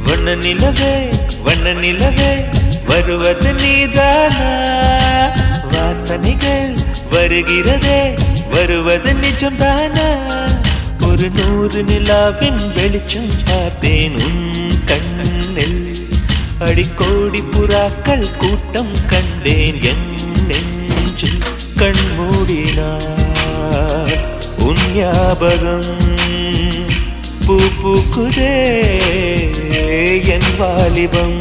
வண்ண நிலவே வண்ண நிலவே வருவது நீதானா? வாசனைகள் வருகிறதே வருவது நிஜம்தானா? ஒரு 100 நிலாவின் வெளிச்சம் பார்த்தேன் உன் கண்ணில். அடிக்கோடி புறாக்கள் கூட்டம் கண்டேன் என் நெஞ்சில். கண்மூடினார் உன் ஞாபகம் பூ பூக்குதே என் வாலிபம்.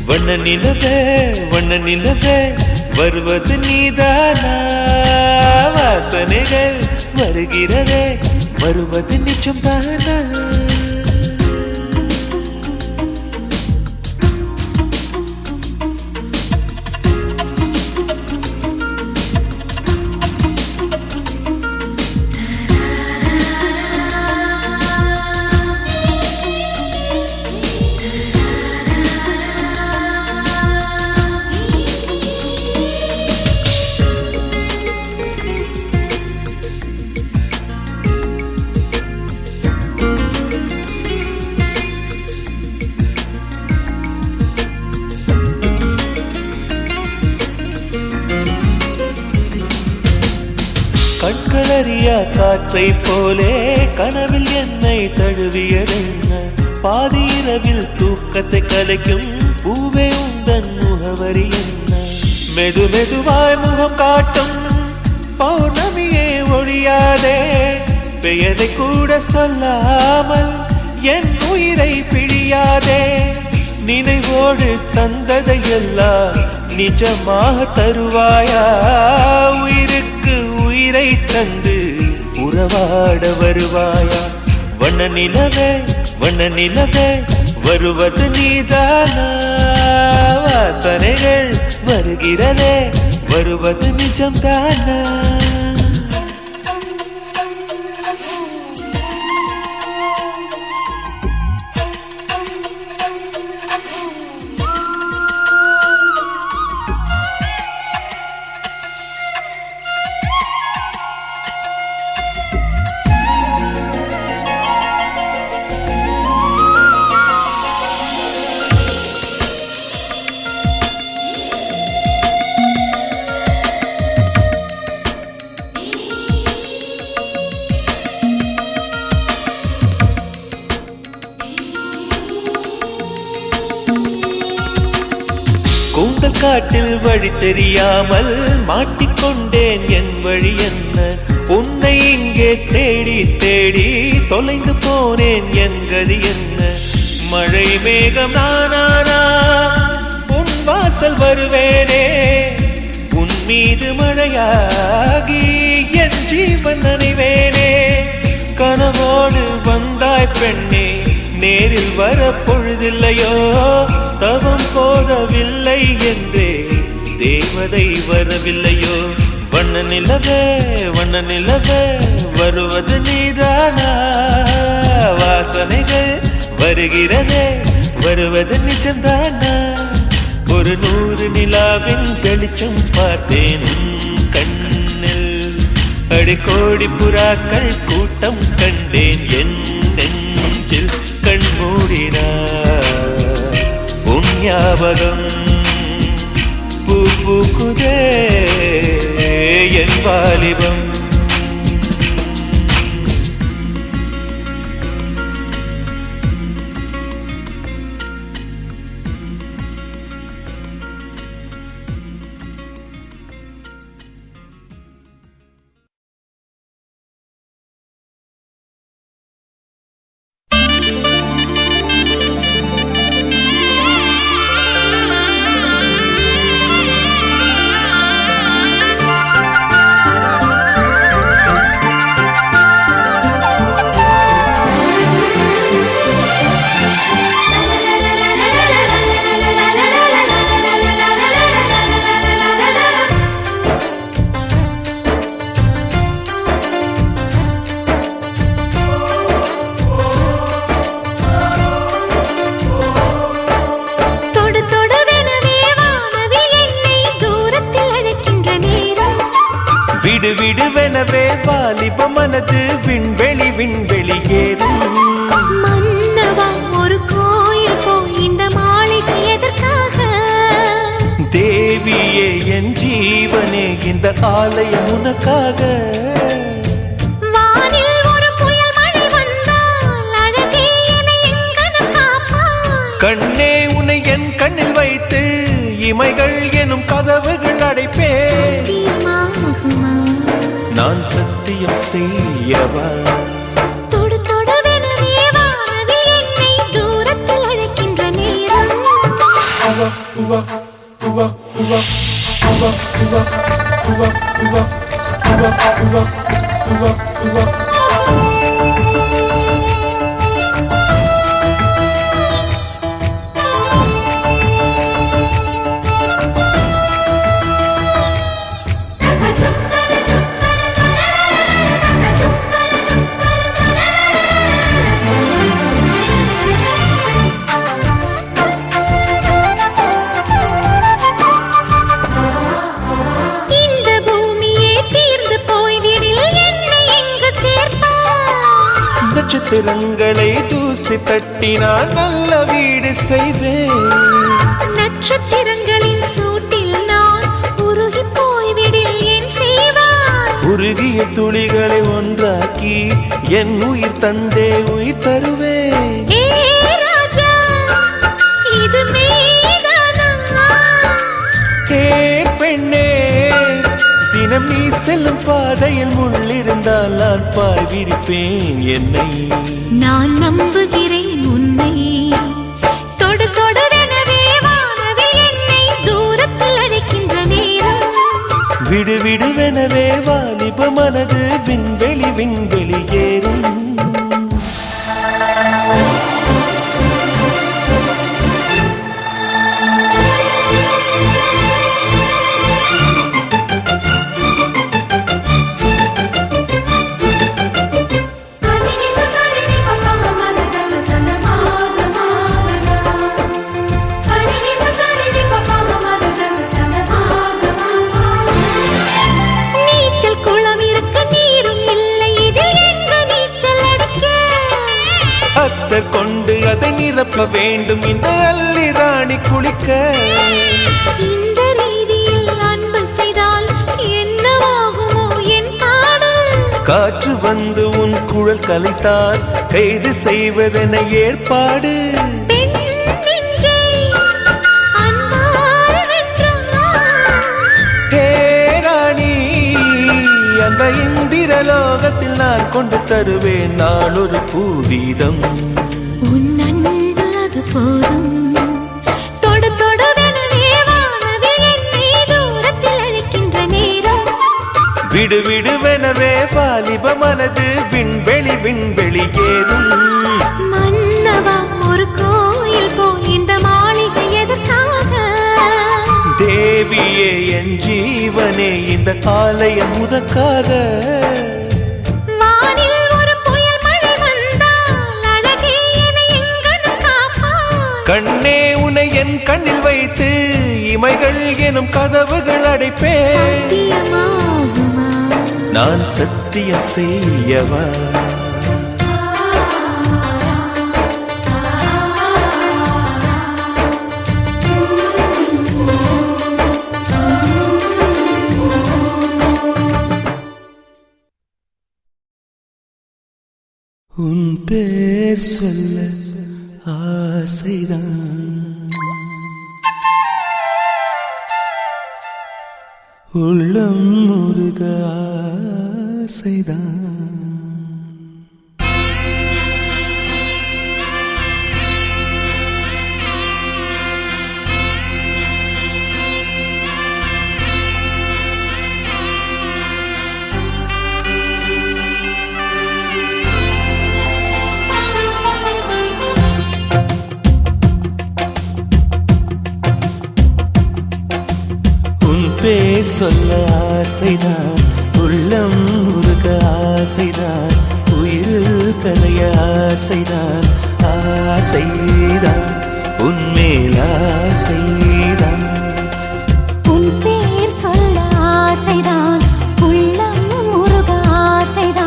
வண்ண நிலவே வண்ண நிலவே வருவது நீதானா? வாசனைகள் வருகிறதே வருவது நிஜம்தானா? கண்களறியா காற்றை போலே கனவில் என்னை தழுவியதென்ன? பாதிரவில் தூக்கத்தை கலைக்கும் பூவே உந்தன் முகவரி என்ன? மெது மெதுவாய் முகம் காட்டும் பௌர்ணமியே ஒழியாதே. பெயரை கூட சொல்லாமல் என் உயிரை பிழியாதே. நினைவோடு தந்ததையெல்லாம் நிஜமாக தருவாயா? உயிருக்கு உயிரை தந்து உறவாட வருவாயா? வண்ண நிலவே வண்ண நிலவே வருவது நீதானா? வாசனைகள் வருகிறதே வருவது நிஜம்தானா? கூந்தல் காட்டில் வழி தெரியாமல் மாட்டிக்கொண்டேன் என் வழி என்ன? உன்னை இங்கே தேடி தேடி தொலைந்து போனேன் என் கதி என்ன? மழை மேகம் நானானா உன் வாசல் வருவேனே. உன் மீது மழையாகி என் ஜீவன் நனைவேனே. கனவோடு வந்தாய் பெண்ணே நேரில் வர பொழுதில்லையோ? தவம் போதவில்லை என்றே தேவதை வரவில்லையோ? வண்ண நிலவே வண்ண நிலவே வருவது நீதானா? வாசனைகள் வருகிறதே வருவது நிஜம்தானா? ஒரு 100 நிலாவின் வெளிச்சம் பார்த்தேன் உன் கண்ணில். அடிக்கோடி புறாக்கள் கூட்டம் கண்டேன் என் நெஞ்சில். கண்மூடினார் உன் ஞாபகம் பூ பூக்குதே என் வாலிபம். வாலிப மனது விண்வெளி விண்வெளி ஏறும். மன்னவா ஒரு கோயில் போய் இந்த மாளிகை எதற்காக? தேவியே என் ஜீவனே இந்த ஆலயம் உனக்காக. வானில் ஒரு புயல் மழை வந்தால் அழகே என்னை எங்கனம் காப்பாய். கண்ணே உன்னை என் கண்ணில் வைத்து இமைகள் எனும் கதவுகள் அடைப்பேன். சத்தியமாகுமா? நான் சத்தியம் செய்யவா? தொடு தொடுவெனவே வானவில் என்னை தூரத்தில் அழைக்கின்ற நேரம். நட்சத்திரங்களை தூசி தட்டினால் நல்ல வீடு செய்வேன். நட்சத்திரங்களின் சூட்டில் நான் உருகி போய்விடில் என் செய்வாய். உருகிய துளிகளை ஒன்றாக்கி என் உயிர் தந்தே உயிர் தருவேன். ஏ ராஜா, இது மெய்தானா? ஏ பெண்ணே, தினம் நீ செல்லும் பாதையில் முள்ளிருந்தால் நான் பாய் விரிப்பேன் என்னை. நான் நம்புகிறேன் உன்னை. தொடு தொடுவெனவே வானவில் என்னை தூரத்தில் அழைக்கின்ற நேரம். விடு விடுவெனவே வாலிப மனது விண்வெளி விண்வெளி ஏறும். கொண்டு அதை நிரப்ப வேண்டும் இந்த அல்லி ராணி குளிக்க. இந்த ரீதியில் அன்பு செய்தால் என்னவாகுமோ என் பாடல்? காற்று வந்து உன் குழல் கலைத்தால் கைது செய்வதென ஏற்பாடு. அந்த இந்திரலோகத்தில் நான் கொண்டு தருவேன் நான் ஒரு பூவீதம். உன் அன்பு அது போதும். தொடு தொடுவெனவே வானவில் என்னை தூரத்தில் அழைக்கின்ற நேரம். விடு விடுவெனவே வாலிப மனது விண்வெளி விண்வெளி ஏறும். மன்னவா ஒரு கோயில் போய் இந்த மாளிகை எதற்காக? தேவியே என் ஜீவனே இந்த ஆலயம் உனக்காக. வானில் ஒரு புயல் மழை வந்தால் அழகே என்னை எங்கனம் காப்பாய். கண்ணே உன்னை என் கண்ணில் வைத்து இமைகள் எனும் கதவுகள் அடைப்பேன். சத்தியமாகுமா? நான் சத்தியம் செய்யவா? உன் பேர் சொல்ல ஆசைதான், உள்ளம் முருக ஆசைதான். பேர் சொல்ல ஆசைதான், உள்ளம் முருக ஆசைதான், உயிரில் கலைய ஆசைதான், ஆசைதான் உன்மேல் ஆசைதான். உன் பேர் சொல்ல ஆசைதான், உள்ளம் முருக ஆசைதான்.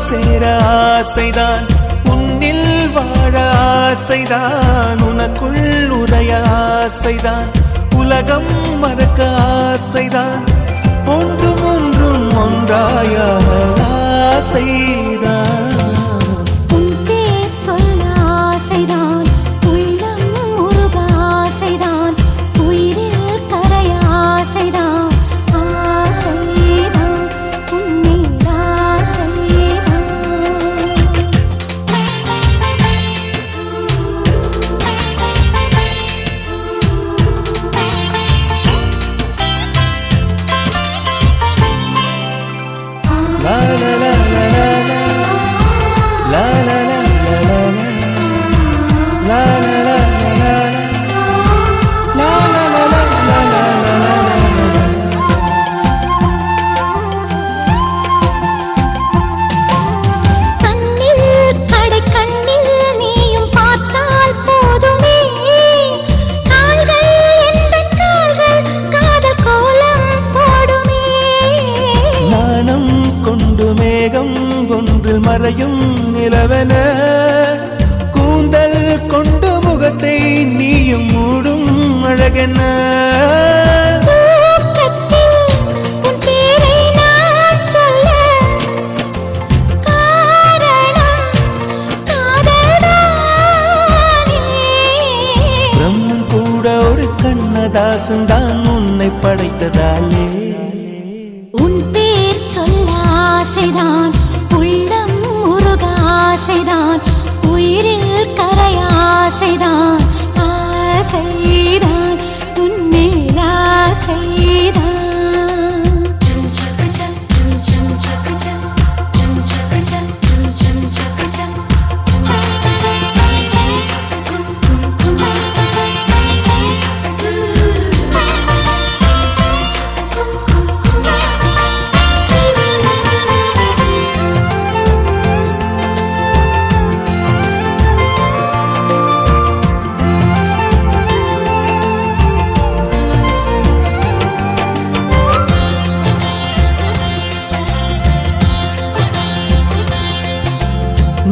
சேர ஆசைதான், உன்னில் வாழ ஆசைதான், உனக்குள் உதய ஆசைதான், உலகம் மறக்க ஆசைதான், ஒன்றும் ஒன்றும் ஒன்றாயாக ஆசைதான். உன் பேர் சொல்ல ஆசைதான், உள்ளம் உருக ஆசைதான், உயிரில் கரைய ஆசைதான், ஆசைதான், உன்மேல் ஆசைதான். La la la la la la, la la la la la la, la la la la la la, la la la la la la la. கண்ணில் கடை கண்ணில் நீயும் பார்த்தால் போதுமே, கால்கள் எந்தன் கால்கள் காதல் கோலம் போடுமே. நாணம் கொண்டு மேகம் ஒன்றில் மறையும் நிலவென, கூந்தல் கொண்டு முகத்தை நீயும் மூடும் அழகென. தூக்கத்தில் உன் பேரை நான் சொல்ல காரணம் காதல்தானே. பிரம்மன் கூட ஒரு கண்ணதாசன் தான் உன்னை படைத்ததாலே. உன் பேர் சொல்ல ஆசைதான், உள்ளம் உருக ஆசைதான், உயிரில் கரைய ஆசைதான், ஆசைதான், உன்மேல் ஆசைதான்.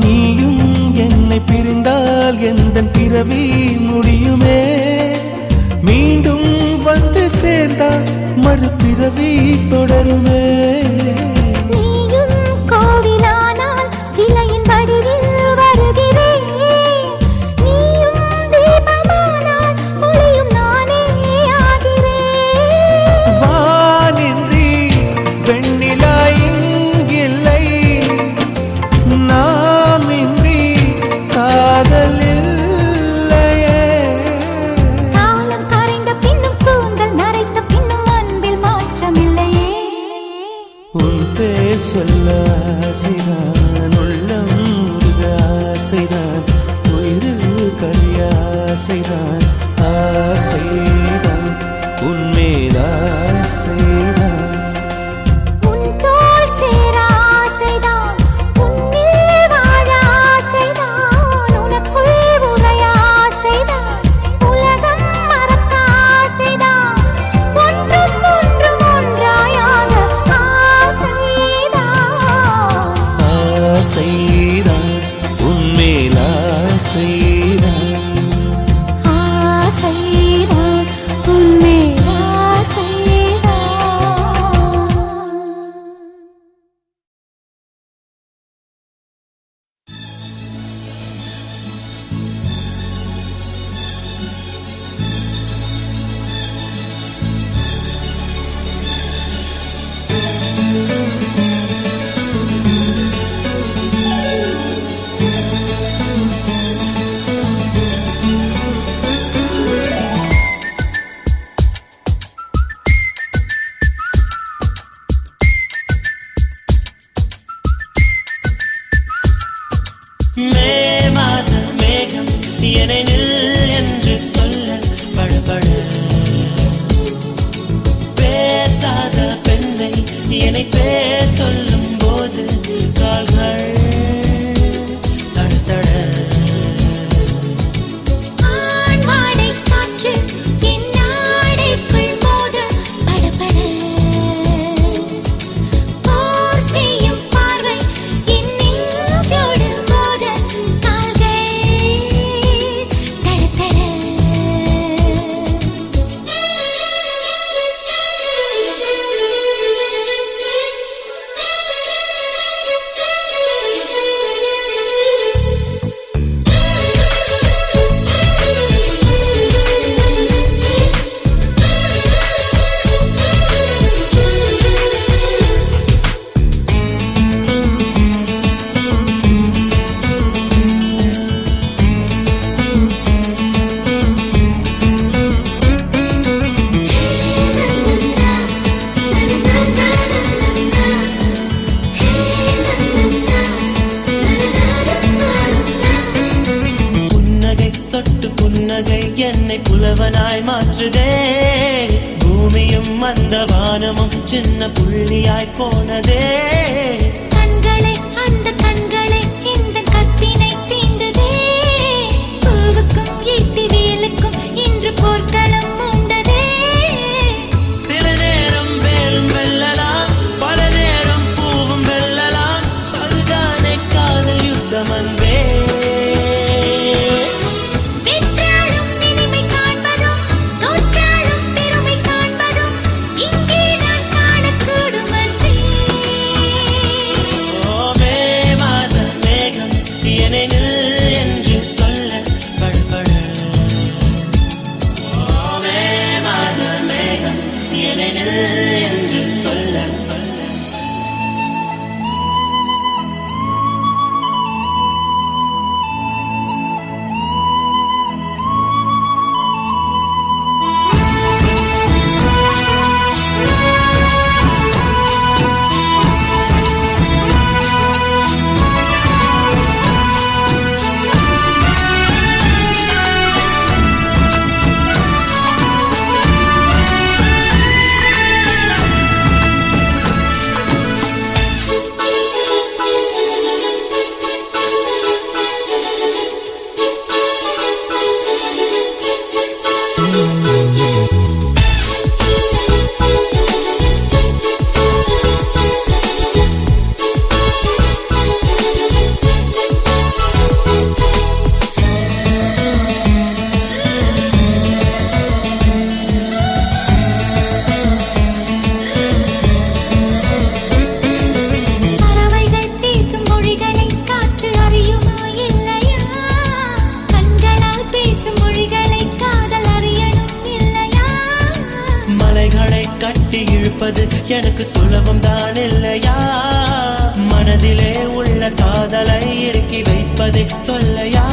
நீயும் என்னை பிரிந்தால் எந்தன் பிறவி முடியுமே, மீண்டும் வந்து சேர்ந்தால் மறுபிறவி தொடருமே. நீயும் கோவிலானால் சிலையின் வடிவில் வருகிறேன், நீயும் தீபமானால் ஒளியும் நானே ஆகிறேன். வானின்றி வெண்ணிலா இங்கில்லை, நாமின்றி காதல் இல்லையே. காலம் கரைந்த பின்னும் கூந்தல் நரைத்த பின்னும் அன்பில் மாற்றமில்லையே. உன் பேர் சொல்ல ஆசைதான், உள்ளம் உருக ஆசைதான், உயிரில் கரிய ஆசைதான், ஆசைதான், உன்மேல் ஆசைதான். உன் தோள் சேர ஆசைதான், உன்னில் வாழ ஆசைதான், உனக்குள் உறைய ஆசைதான், உலகம் மறக்க ஆசைதான், ஒன்றும் ஒன்றும் ஒன்றாயாக ஆசைதான். ஆசைதான், உன்மேல் ஆசைதான். ஆசைதான், உன்மேல் ஆசைதான். சின்ன புள்ளியாய் போனதே. கண்களே அந்த கண்களே இந்த கற்பினை தீண்டதே. பூவுக்கும் ஈட்டி வேலுக்கும் இன்று போர்க்களம் உண்டதே. சில நேரம் வேலும் வெல்லலாம், பல நேரம் பூவும் வெல்லலாம். அதுதானே காதல் யுத்தம் அன்பே. எனக்கு சுலபம் தான் இல்லையா? மனதிலே உள்ள காதலை இறுக்கி வைப்பது தொல்லையா?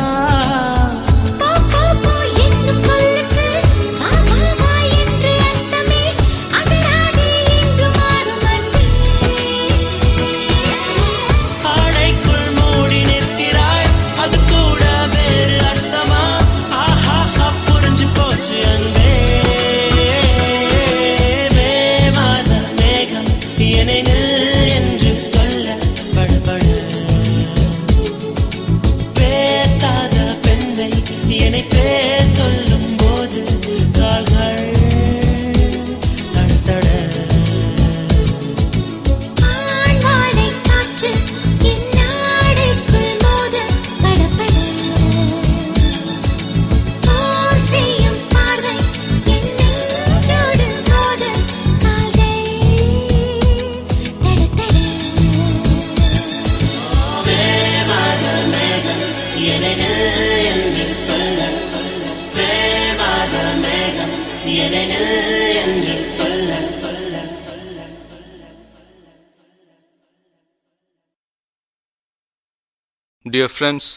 டியர் ஃப்ரெண்ட்ஸ்,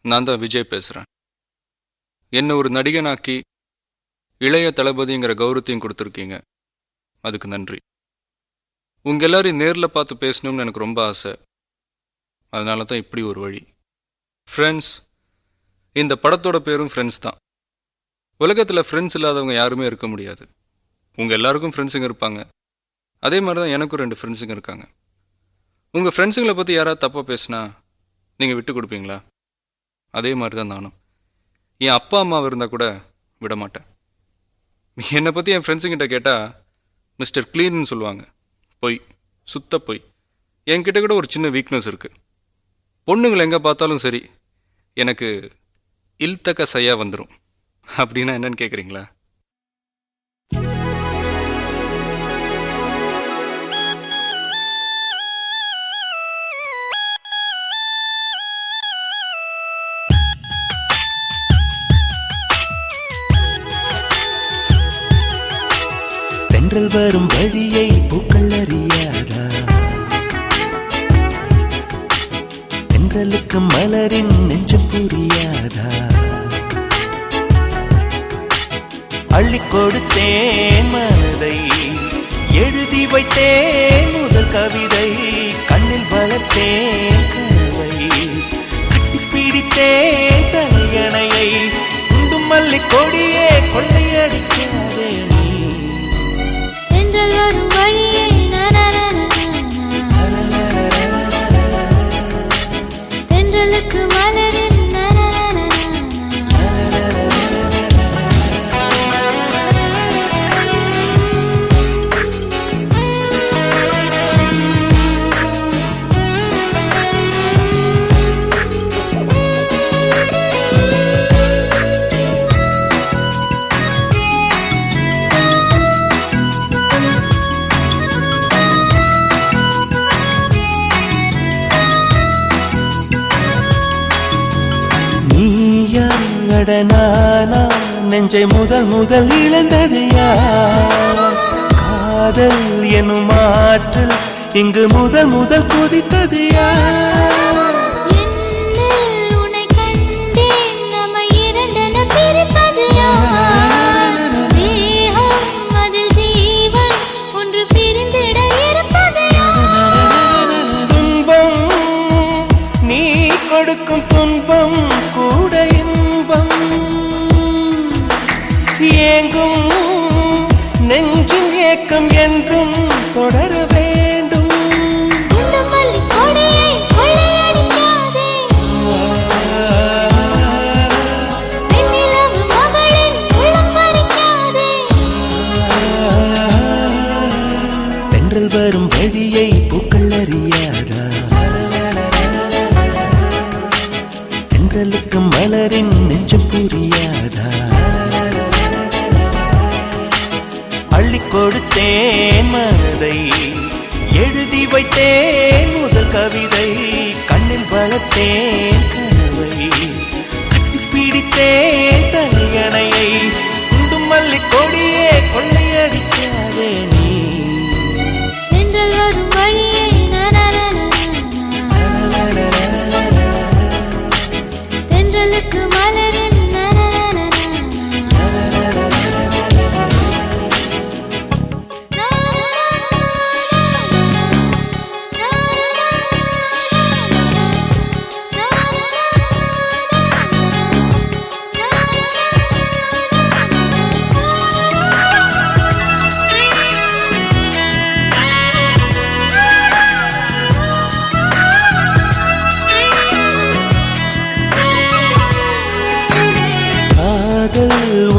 நான் தான் விஜய் பேசுகிறேன். என்னை ஒரு நடிகனாக்கி இளைய தளபதிங்கிற கௌரவத்தையும் கொடுத்துருக்கீங்க. அதுக்கு நன்றி. உங்கள் எல்லாரையும் நேரில் பார்த்து பேசணும்னு எனக்கு ரொம்ப ஆசை. அதனால தான் இப்படி ஒரு வழி. ஃப்ரெண்ட்ஸ், இந்த படத்தோட பேரும் ஃப்ரெண்ட்ஸ் தான். உலகத்தில் ஃப்ரெண்ட்ஸ் இல்லாதவங்க யாருமே இருக்க முடியாது. உங்கள் எல்லாருக்கும் ஃப்ரெண்ட்ஸுங்க இருப்பாங்க. அதே மாதிரி தான் எனக்கும் 2 ஃப்ரெண்ட்ஸுங்க இருக்காங்க. உங்கள் ஃப்ரெண்ட்ஸுங்களை பற்றி யாராவது தப்பாக பேசினா நீங்கள் விட்டு கொடுப்பீங்களா? அதே மாதிரி தான் நானும். என் அப்பா அம்மாவை இருந்தால் கூட விட மாட்டேன். என்னை பற்றி என் ஃப்ரெண்ட்ஸுங்கிட்ட கேட்டால் மிஸ்டர் க்ளீன்னு சொல்லுவாங்க. பொய், சுத்த பொய். என்கிட்ட கூட ஒரு சின்ன வீக்னஸ் இருக்குது. பொண்ணுங்களை எங்கே பார்த்தாலும் சரி, எனக்கு இல்தக்க சையா வந்துடும். அப்படின்னா என்னன்னு கேட்குறீங்களா? தென்றல் வரும் வழியை பூக்கள் அறியாதா? தென்றலுக்கு மலரின் நெஞ்சம் புரியாதா? அள்ளி கொடுத்தேன் மனதை, எழுதி வைத்தேன் முதல் கவிதை, கண்ணில் வளர்த்தேன் கனவை, கட்டிப்பிடித்தேன் தலையணையை, குண்டும் மல்லி கொடியே கொள்ளையடிக்காதே நீ. தென்றல் வரும் அடனானா நெஞ்சை முதல் முதல் இழந்தது யார்? காதல் எனும் ஆற்றல் இங்கு முதல் முதல் கொதித்தது யார்? என்னில் உன்னை கண்டேன், நம்மை இரண்டென பிரிப்பது யார்? தேகம் அதில் ஜீவன் ஒன்று பிரிந்திட இருப்பது யார்? துன்பம் நீ கொடுக்கும் துன்பம் கூட இன்பம், ஏங்கும் நெஞ்சின் ஏக்கம் என்றும் தொடர வேண்டும். இந்த மல்லிக் கொடியை கொள்ளையடிக்காதே, வெண்ணிலவு மகளின் உள்ளம் பறிக்காதே. தென்றல் வரும் வழியை பூக்கள் அறியாதா? தென்றலுக்கு மலரின் நெஞ்சம் புரியாதா? அள்ளிக் கொடுத்தேன் மனதை, எழுதி வைத்தேன் முதல் கவிதை, கண்ணில் வளர்த்தேன் கனவை, கட்டிப்பிடித்தேன் தலையணையை. குண்டும் மல்லிக் கொடியே கொள்ளையடிக்காதே நீ. தென்றல் வரும் வழியை தென்றலுக்கு மலரின்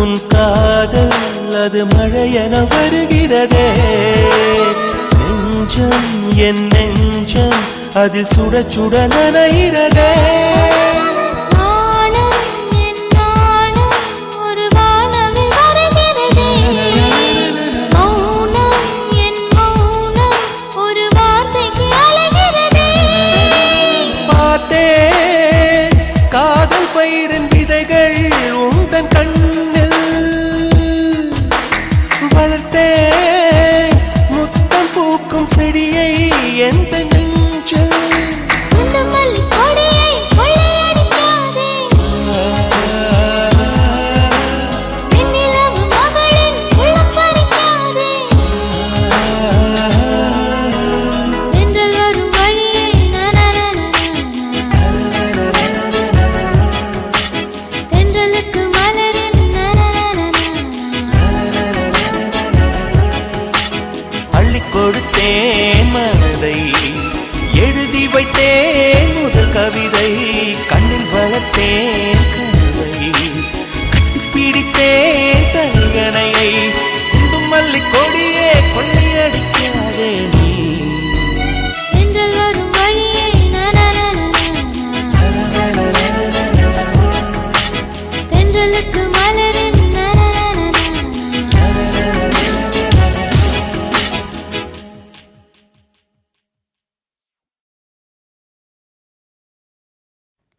உன் காதல் அது மழையென வருகிறதே. நெஞ்சம் என் நெஞ்சம் அதில் சுட சுட நனைகிறதே. ஒரு வானவில் வருகிறதே. மௌனம் என் மௌனம் ஒரு வார்த்தைக்கு அலைகிறதே. பார்த்தேன் காதல் பயிரின் விதைகள் உந்தன் கண்ணில், வளர்த்தேன் முத்தம் பூக்கும் செடியை எந்த நெஞ்சில். இந்த மல்லிக் கொடியை கொள்ளையடிக்காதே, வெண்ணிலவு மகளின் உள்ளம் பறிக்காதே. தென்றல் வரும் வழியை தென்றலுக்கு மலரின் அள்ளிக் கொடுத்தேன் மனதை, எழுதி வைத்தேன் முதல் கவிதை, கண்ணில் வளர்த்தேன் கனவை, கட்டிப்பிடித்தேன் தலையணையை. குண்டும் மல்லிக் கொடியே கொள்ளையடிக்காதே நீ. தென்றல் வரும் வழியை தென்றலுக்கு மலரின்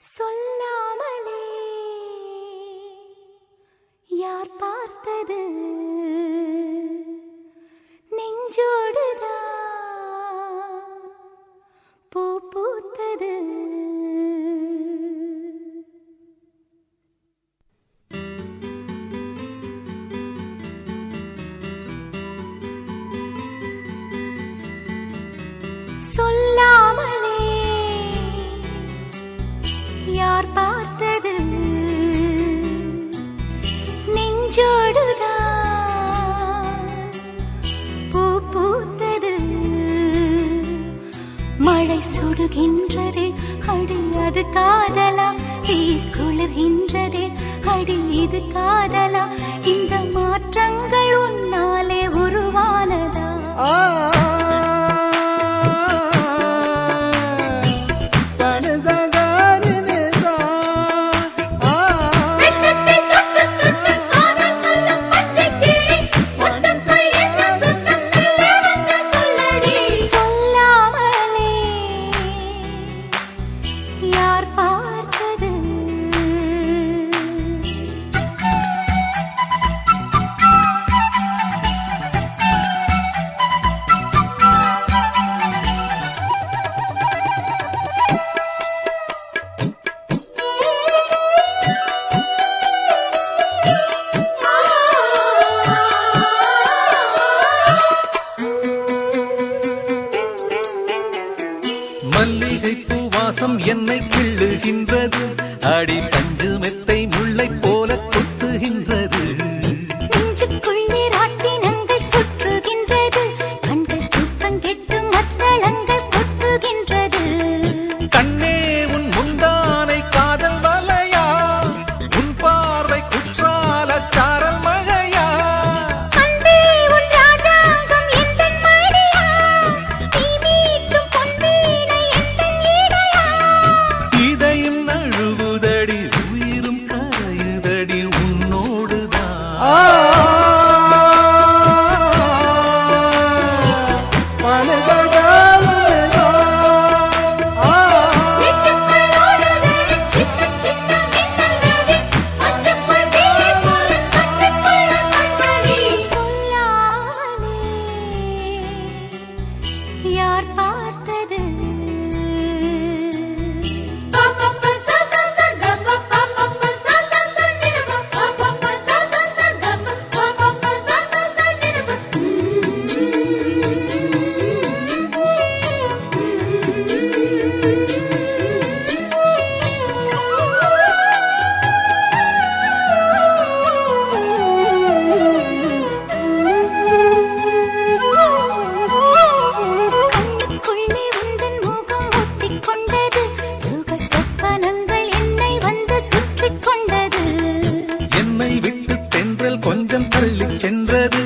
சொல்லாமலே யார் பார்த்தது நெஞ்சோடுதான் பூ பூத்தது. சொல்லாமலே யார் பார்த்தது நெஞ்சோடுதான் பூ பூத்தது. மழை சுடுகின்றதே அடி அது காதலா, தீ குளிர்கின்றதே அடி இது காதலா, இந்த மாற்றங்கள் உன்னாலே உருவானதா? சொல்லாமலே யார் பார்த்தது மல்லிகை பூவாசம் என்னை கிள்ளுகின்றது, அடி பஞ்சு மெத்தை முல்லை போல கொத்துகின்றது. நெஞ்சுக்குள்ளே ராட்டினங்கள் சுற்றுகின்றது, கண்கள் தூக்கம் கெட்டு மத்தளங்கள் கொட்டுகின்றது. கண்ணே உன் முந்தானை காதல் வலையா, உன் பார்வை குற்றால சாரல் மழையா. அன்பே உன் ராஜாங்கம் எந்தன் மடியா, நீ மீட்டும் பொன்வீணை எந்தன் இடையா. இதயம் நழுவுதடி, உயிரும் கரையுதடி உன்னோடுதான். யார் பார்த்தது கண்ணுக்குள்ளே உந்தன் முகம் ஒட்டிக்கொண்டது, சுக சொப்பனங்கள் என்னை வந்து சுற்றிக் கொண்டது. என்னை விட்டு தென்றல் கொஞ்சம் தள்ளி சென்றது,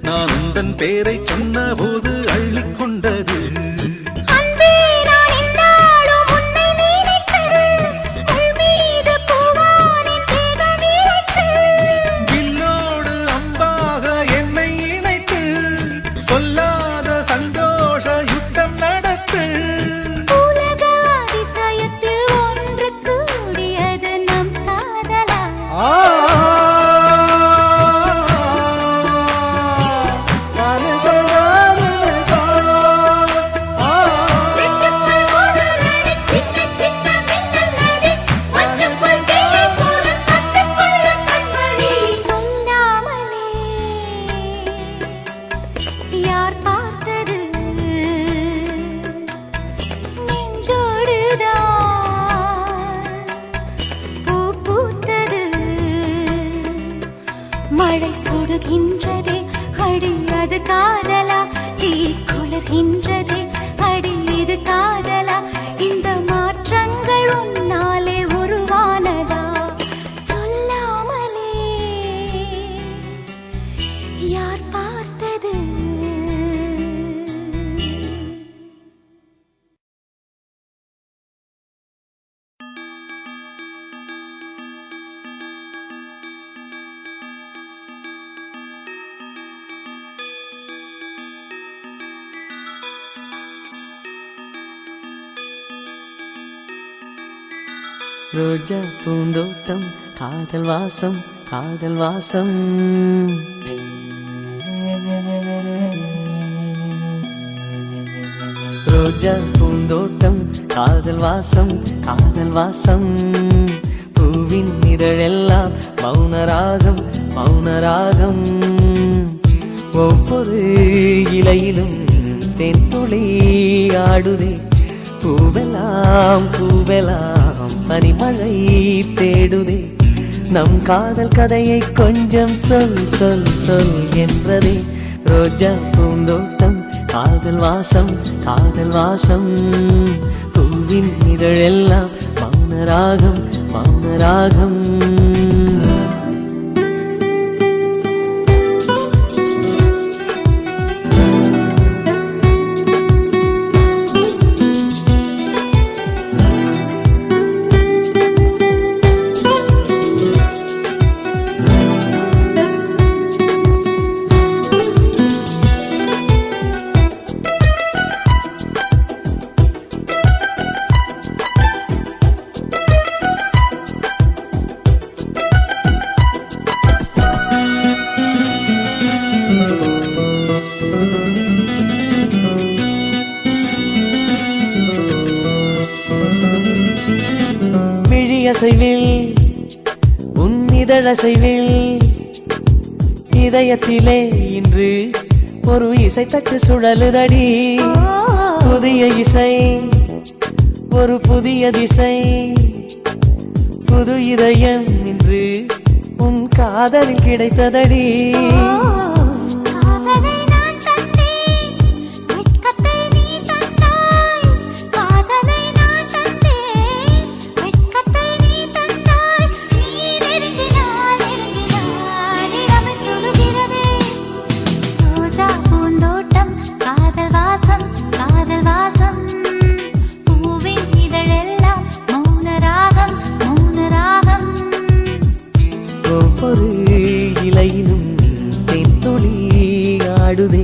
நான் உந்தன் பேரை சொன்ன போது அள்ளிக் கொண்டது. அன்பே நான் என்னாலும் உன்னை நினைத்து, உள் மீது பூவானின் தேகம் இழைத்து. வில்லோடு அம்பாக என்னை இணைத்து, சொல்லாத சந்தோஷ யுத்தம் நடத்து. உலக அதிசயத்தில் ஒன்று கூடியது நம் காதலா. சிட்டுக்குள் ஓடுதடி சின்ன சின்ன மின்னல் நதி, மஞ்சள் தேயை போல கட்டுக்குள்ள கண்மணி. சொல்லாமலே யார் பார்த்தது, நெஞ்சோடுதான் பூ பூத்தது. மழை சுடுகின்றதே அடி அது காதலா, தீ குளிர்கின்றதே அடி இது காதலா. இந்த மாற்றங்கள் உன்னாலே உருவானதா, சொல்லாமலே யார் பார்த்தது. ரோஜா பூந்தோட்டம் காதல் வாசம் காதல் வாசம். ரோஜா பூந்தோட்டம் காதல் வாசம் காதல் வாசம். பூவின் இதழெல்லாம் மௌனராகம் மௌனராகம். ஒவ்வொரு இலையிலும் தென்துளி ஆடுதே, பூவெல்லாம் பூவெல்லாம் பனிமழை தேடுதே. நம் காதல் கதையை கொஞ்சம் சொல் சொல் சொல் என்றதே. ரோஜா பூந்தோட்டம் காதல் வாசம் காதல் வாசம். பூவின் இதழெல்லாம் மௌனராகம் மௌனராகம். அசைவில் உன் இதழசைவில் இதயத்திலே இன்று ஒரு இசைத்தட்டு சுழலுதடி. புதிய இசை ஒரு புதிய திசை புது இதயம் இன்று உன் காதலில் கிடைத்ததடி காதலை நான் தந்தேன் வெட்கத்தை நீ தந்தாய் காதலை நான் தந்தேன் வெட்கத்தை நீ தந்தாய் நீ நெருங்கினாய் இடமை சொல்கிறதே ரோஜா பூந்தோட்டம் காதல் வாசம் பூவின் இதழெல்லாம் மௌன ராகம் ஒவ்வொரு இலையிலும் தென்துளி ஆடுதே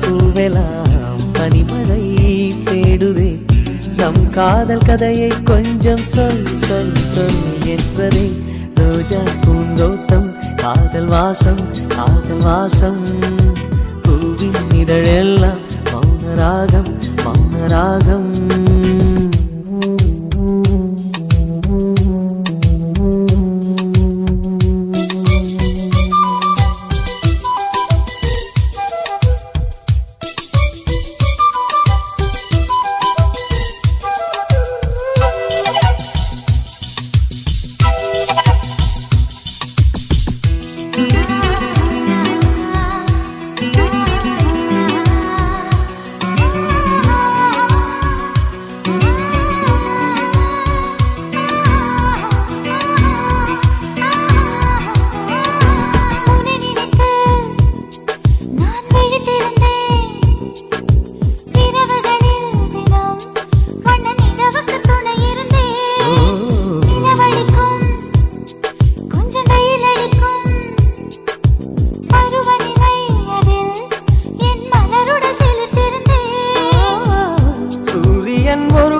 பூவெல்லாம் பனிமழை தேடுதே நம் காதல் கதையை கொஞ்சம் சொல் சொல் சொல் என்பதே ரோஜா பூந்தோட்டம் காதல் வாசம் பூவின் இதழெல்லாம் மௌன ராகம்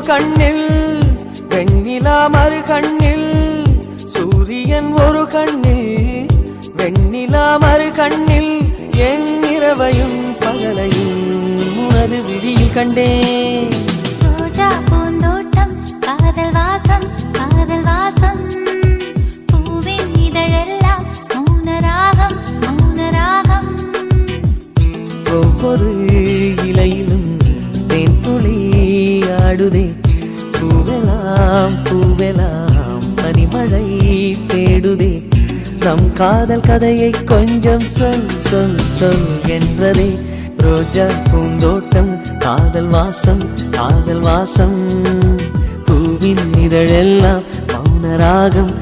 கண்ணில் வெண்ணிலா மறு கண்ணில் சூரியன் ஒரு கண்ணில் வெண்ணிலா மறு கண்ணில் என் இரவையும் பகலையும் உனது விழியில் கண்டேன் ரோஜா பூந்தோட்டம் காதல் வாசம் பூவின் இதழெல்லாம் மௌன ராகம் ஒவ்வொரு இலையிலும் தென்துளி ஆடுதே பூவெல்லாம் பனிமழை தேடுதே நம் காதல் கதையை கொஞ்சம் சொல் சொல் சொல் என்றதே ரோஜா பூந்தோட்டம் காதல் வாசம் பூவின் இதழெல்லாம் மௌன ராகம்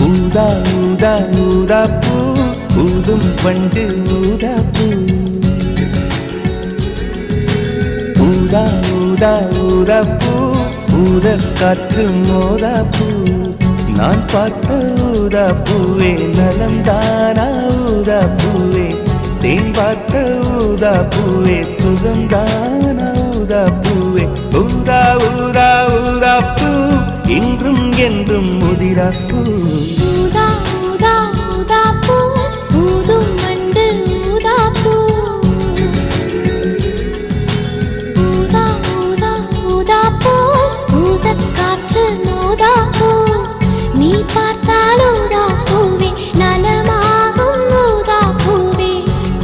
ஊதா ஊதா ஊதாப்பூ ஊதும் பண்டு ஊதாப்பூ ஊதா ஊதா ஊதாப்பூ ஊத காற்று மோதாப்பூ நான் பார்த்த ஊதாப்பூவே நலம்தானா ஊதாப்பூவே தேன் பார்த்த ஊதாப்பூவே சுகம்தானா ஊதாப்பூவே ஊதா ஊதா ஊதாப்பூ இன்றும் என்றும் முதிராப்பூ ஊதா ஊதா ஊதாப்பூ ஊதும் மண்டு ஊதாப்பூ ஊதா ஊதா ஊதாப்பூ ஊதக் காற்று மோதாப்பூ நீ பார்த்தால் ஊதாப்பூவே நலமாகும் ஊதாப்பூவே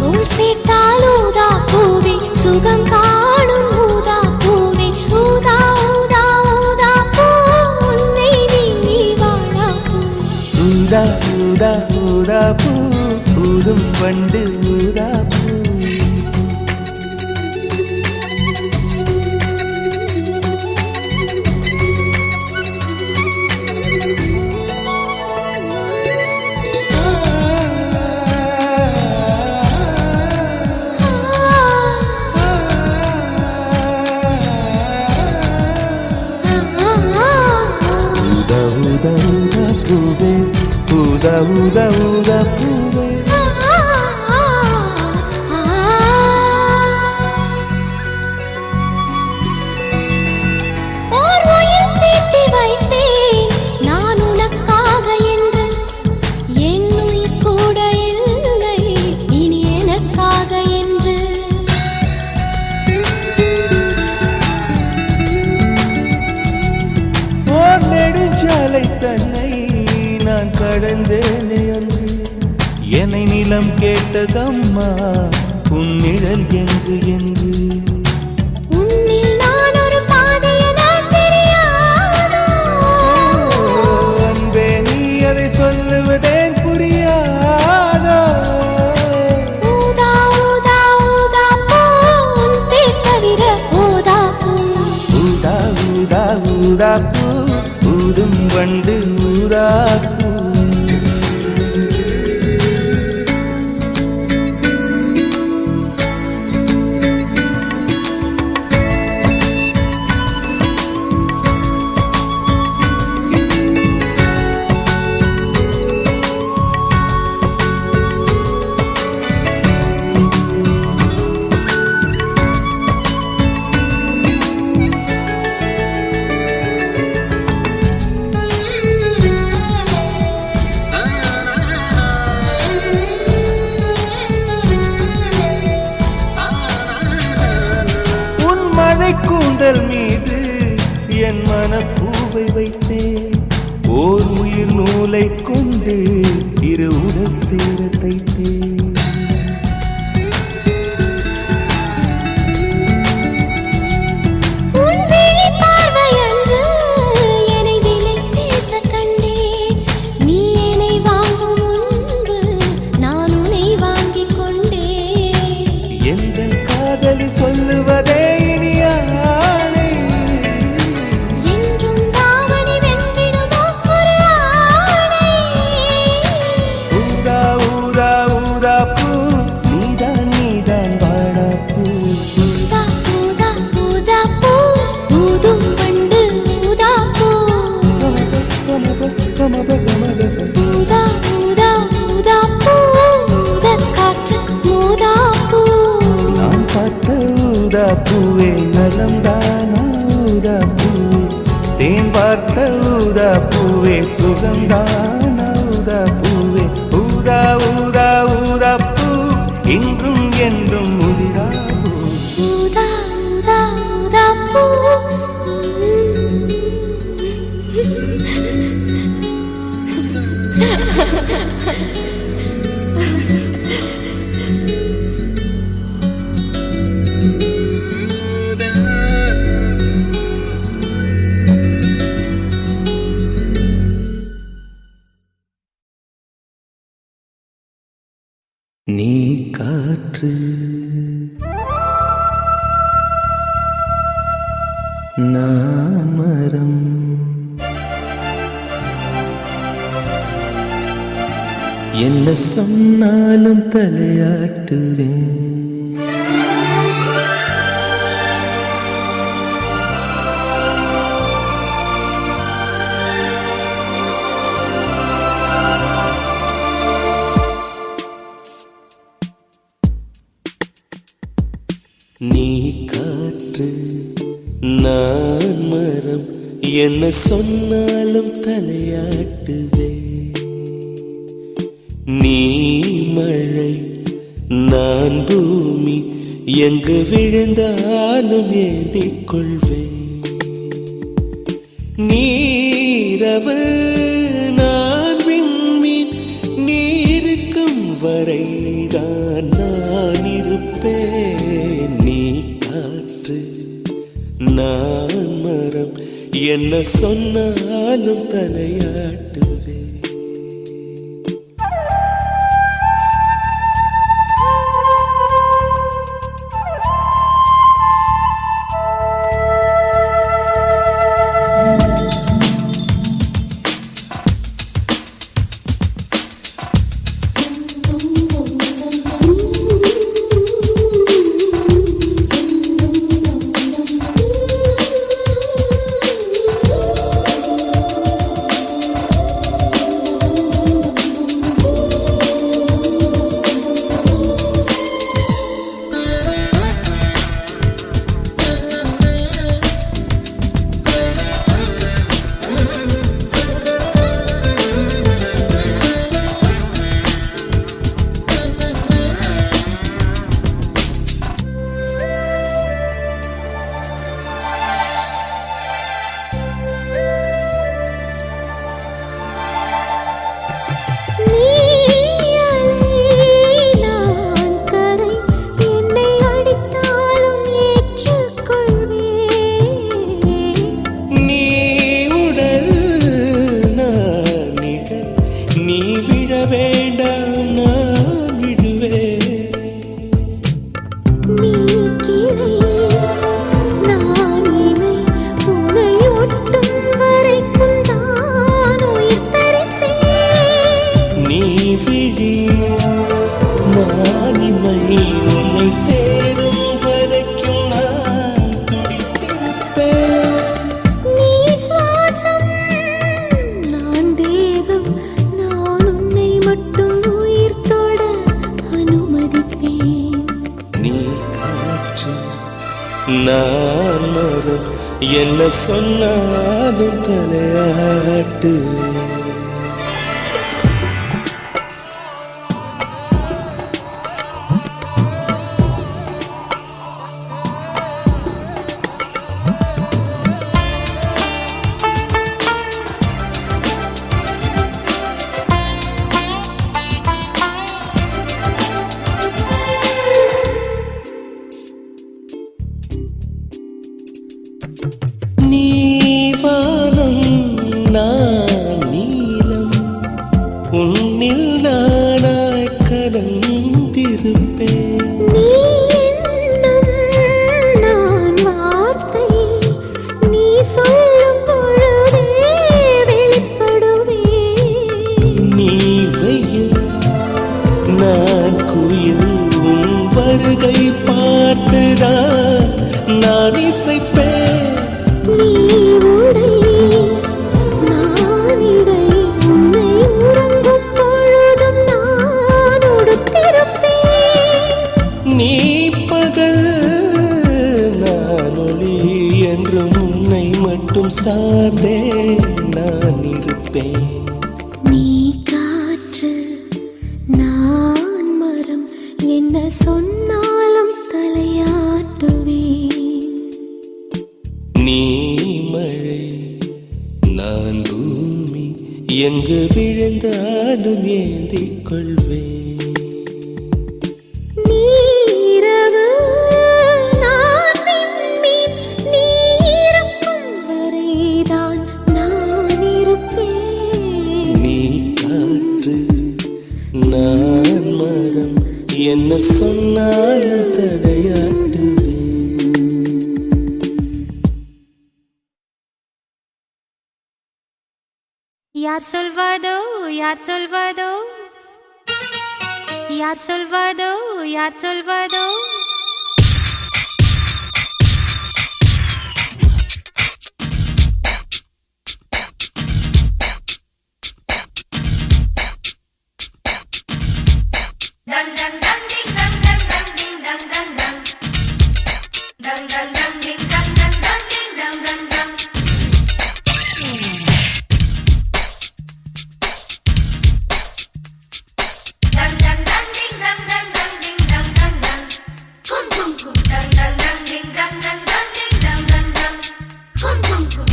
உள் சேர்த்தால் ஊதாப்பூவே சுகம் காணும் ஊதாப்பூவே ஊதா ஊதா ஊதாப்பூ உன்னை ஊதா ஊதா ஊதா பூ ஊதும் வண்டு ஊதா பூ. ஊதா ஊதா ஊதா பூவே. ஓர் உயிர் தீட்டி வைத்தேன் நான் உனக்காக என்று, என் உயிர் கூட இல்லை இனி எனக்காக என்று. ஓர் நெடுஞ்சாலை தன்னை நான் கடந்தேனே அன்று, என்னை நிலம் கேட்டதம்மா உன்னிழல் என்று என்று. உன்னில் நான் ஒரு பாதை என தெரியாதோ, அன்பே நீ அதை சொல்லுவதேன் புரியாதோ. ஊதா ஊதா ஊதா பூ உன் பேர் தவிர ஊதா பூ. ஊதா ஊதா ஊதா பூ ஊதும் வண்டு ஊதா பூ. கூந்தல் மீது என் மனப்பூவை வைத்தேன், ஓர் உயிர் நூலை கொண்டு இரு உடல் சேர தைத்தேன். உன் விழி பார்வையன்று என்னை விலை பேச கண்டேன், நீ என்னை வாங்கும் முன்பு நான் உன்னை வாங்கிக் கொண்டேன். எந்தன் காதலி சொல்லுவதே இனியானே, என்றும் தாவணி வென்றிடுமோ ஒரு ஆணை. ஊதா ஊதா ஊதா பூ நீதான் நீதான் வாடா பூ. ஊதா ஊதா ஊதா பூ ஊதும் வண்டு ஊதா பூ. ஊதா ஊதா ஊதா பூ ஊதக் காற்று ஊதா பூ. நான் பார்த்த ஊதா பூவே நலம்தானா ஊதா பூவே, தேன் பார்த்த ஊதா பூவே சுகம்தானா ஊதா பூவே. ஊதா ஊதா ஊதா பூ இன்றும் என்றும் முதிரா பூ. ஊதா ஊதா ஊதா பூ. நீ காற்று நான் மரம், என்ன சொன்னாலும் தலையாட்டுவேன். நீ காற்று நான் மரம், என்ன சொன்னாலும் தலையாட்டுவே. நீ மழை நான் பூமி, எங்கு விழுந்தாலும் ஏந்திக் கொள்வேன். நீரவு நான் விண்மீன், நீருக்கும் வரைதான் நான் இருப்பேன். நீ காற்று நான் மரம், என்ன சொன்னாலும் தலையாட்டுவேன். என்ன சொன்னாலும் தலையாட்டு. உன்னில் நானாய் கலந்திருப்பேன். நீ எண்ணம் நான் வார்த்தை, நீ சொல்லும் பொழுதே வெளிப்படுவேன். நீ வெயில் நான் குயில், உன் வருகை பார்த்துதான் நான் இசைப்பேன். நீ உடை நான் இடை, உன்னை உறங்கும் பொழுதும் நான் உடுத்திருப்பேன். நீ பகல் நான் ஒளி என்றும் உன்னை மட்டும் சார்ந்தே நான் இருப்பேன். நீ காற்று நான் மரம், என்ன சொன்னாலும் தலையாட்டுவேன். நீ மழை நான் பூமி, எங்கு விழுந்தாலும் ஏந்திக் கொள்வேன். நீ இரவு நான் விண்மீன், நீ இருக்கும் வரைதான் நான் இருப்பேன். நீ காற்று நான் மரம், என்ன சொன்னாலும் தலையாட்டுவேன். யார் சொல்வதோ யார் சொல்வதோ, யார் சொல்வதோ யார் சொல்வதோ,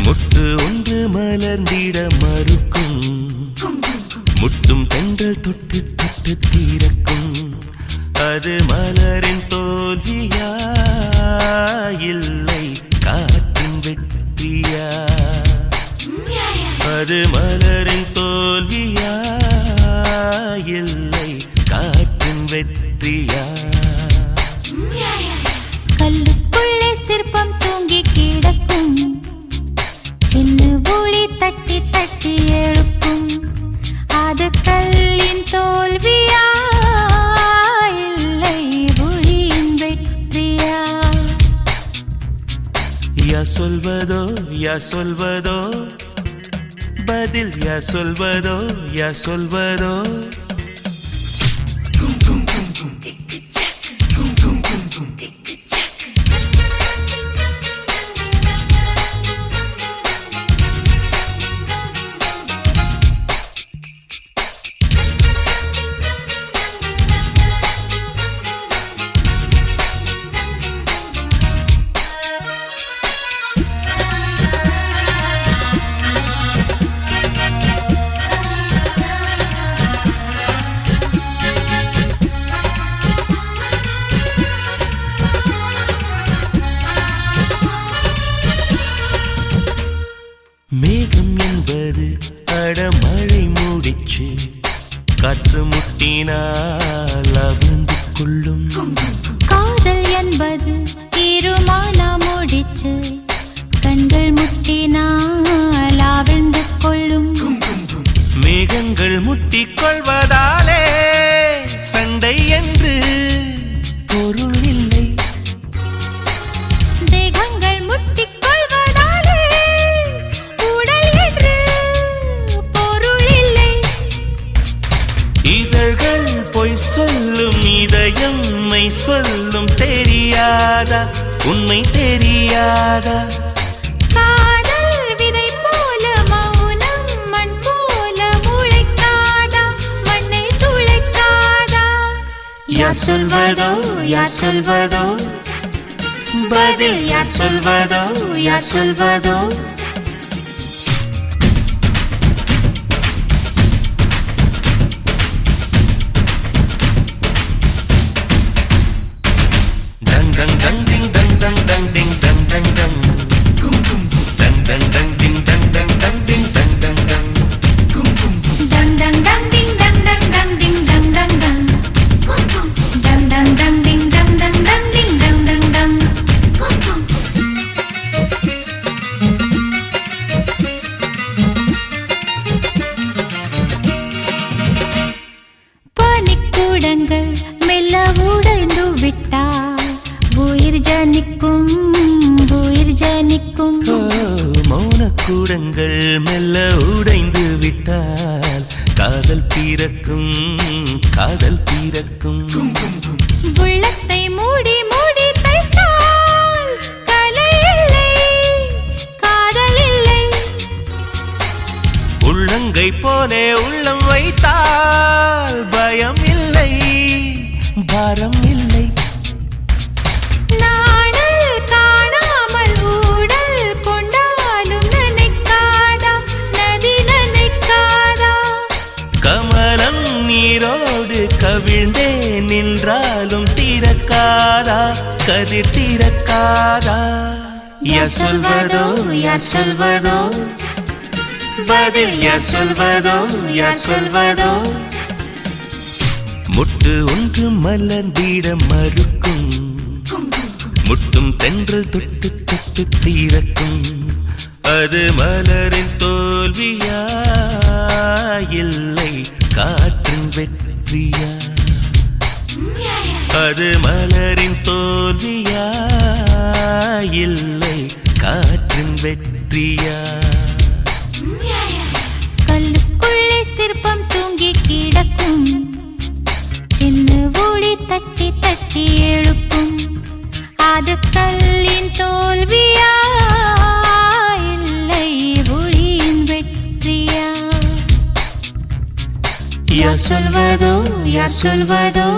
முட்டு ஒன்று மலர்ந்திட மறுக்கும், முட்டும் தென்றல் தொட்டு தொட்டு தீரக்கும். அது மலரின் தோல்வியா இல்லை காற்றின் வெற்றியா? அது மலரின் தோல்வியா இல்லை காற்றின் வெற்றியா? கல்லுக்குள்ளே சிற்பம் தூங்கி கிடக்கும், சின்ன ஒளி தட்டி தட்டி எழுப்பும். அது கல்லின் தோல்வியா இல்லை ஒளியின் வெற்றியா? யா சொல்வதோ யா சொல்வதோ, பதில் யா சொல்வதோ யா சொல்வதோ. மேகம் என்பது அடமழை மூடிச்சு, காற்று முட்டினால் அவிழ்ந்து கொள்ளும். காதல் என்பது இருமானா முடிச்சு, கண்கள் முட்டினால் ஆழ்ந்து கொள்ளும். மேகங்கள் முட்டிக் கொள்வதாலே சண்டை என்று பொருள் இல்லை. தேகங்கள் முட்டிக் கொள்வதாலே உடல் என்று பொருள் இல்லை. இதழ்கள் பொய் சொல்லும், இதயம் மெய் சொல்லும். தெரியாதா உண்மை தெரியாதா? யார் சொல்வதோ யார் சொல்வதோ பதில் யார் சொல்வதோ யார் சொல்வதோ dang dang dang ding dang dang dang ding dang dang dang dang dang dang ding dang dang dang ding dang dang dang Dang dang dang ding dang dang dang ding dang dang dang. Dang dang dang ding dang dang dang ding dang dang dang. பனிக்கூடங்கள் மெல்ல உடைந்து விட்டால் உயிர் ஜனிக்கும் உயிர் ஜனிக்கும். மௌனக்கூடங்கள் மெல்ல உடைந்து விட்டால் காதல் பிறக்கும் காதல் பிறக்கும் உள்ளத்தை மூடி மூடி தைத்தால் கலை இல்லை காதல் இல்லை. உள்ளங்கை போலே உள்ளம் வைத்தால் பயம் இல்லை பாரம் இல்லை நாடல் காணாமல் ஊடல் கொண்டாலும் நினைக்காதா நதி நினைக்காதா. கமலம் நீரோடு கவிழ்ந்தே நின்றாலும் தீரக்காதா கதிர் தீரக்காதா யார் சொல்வதோ யார் சொல்வதோ பதில் யார் சொல்வதோ யார் சொல்வதோ முட்டு ஒன்று மலர்ந்திட மறுக்கும் முட்டும் தென்றல் தொட்டு தொட்டு தீரக்கும் அது மலரின் தோல்வியா இல்லை காற்றின் வெற்றியா அது மலரின் தோல்வியா இல்லை காற்றின் வெற்றியா கல்லுக்குள்ளே சிற்பம் தூங்கி கிடக்கும் சின்ன ஒளி தட்டி தட்டி எழுப்பும் அது கல்லின் தோல்வியா இல்லை ஒளியின் வெற்றியா. யார் சொல்வதோ யார் சொல்வதோ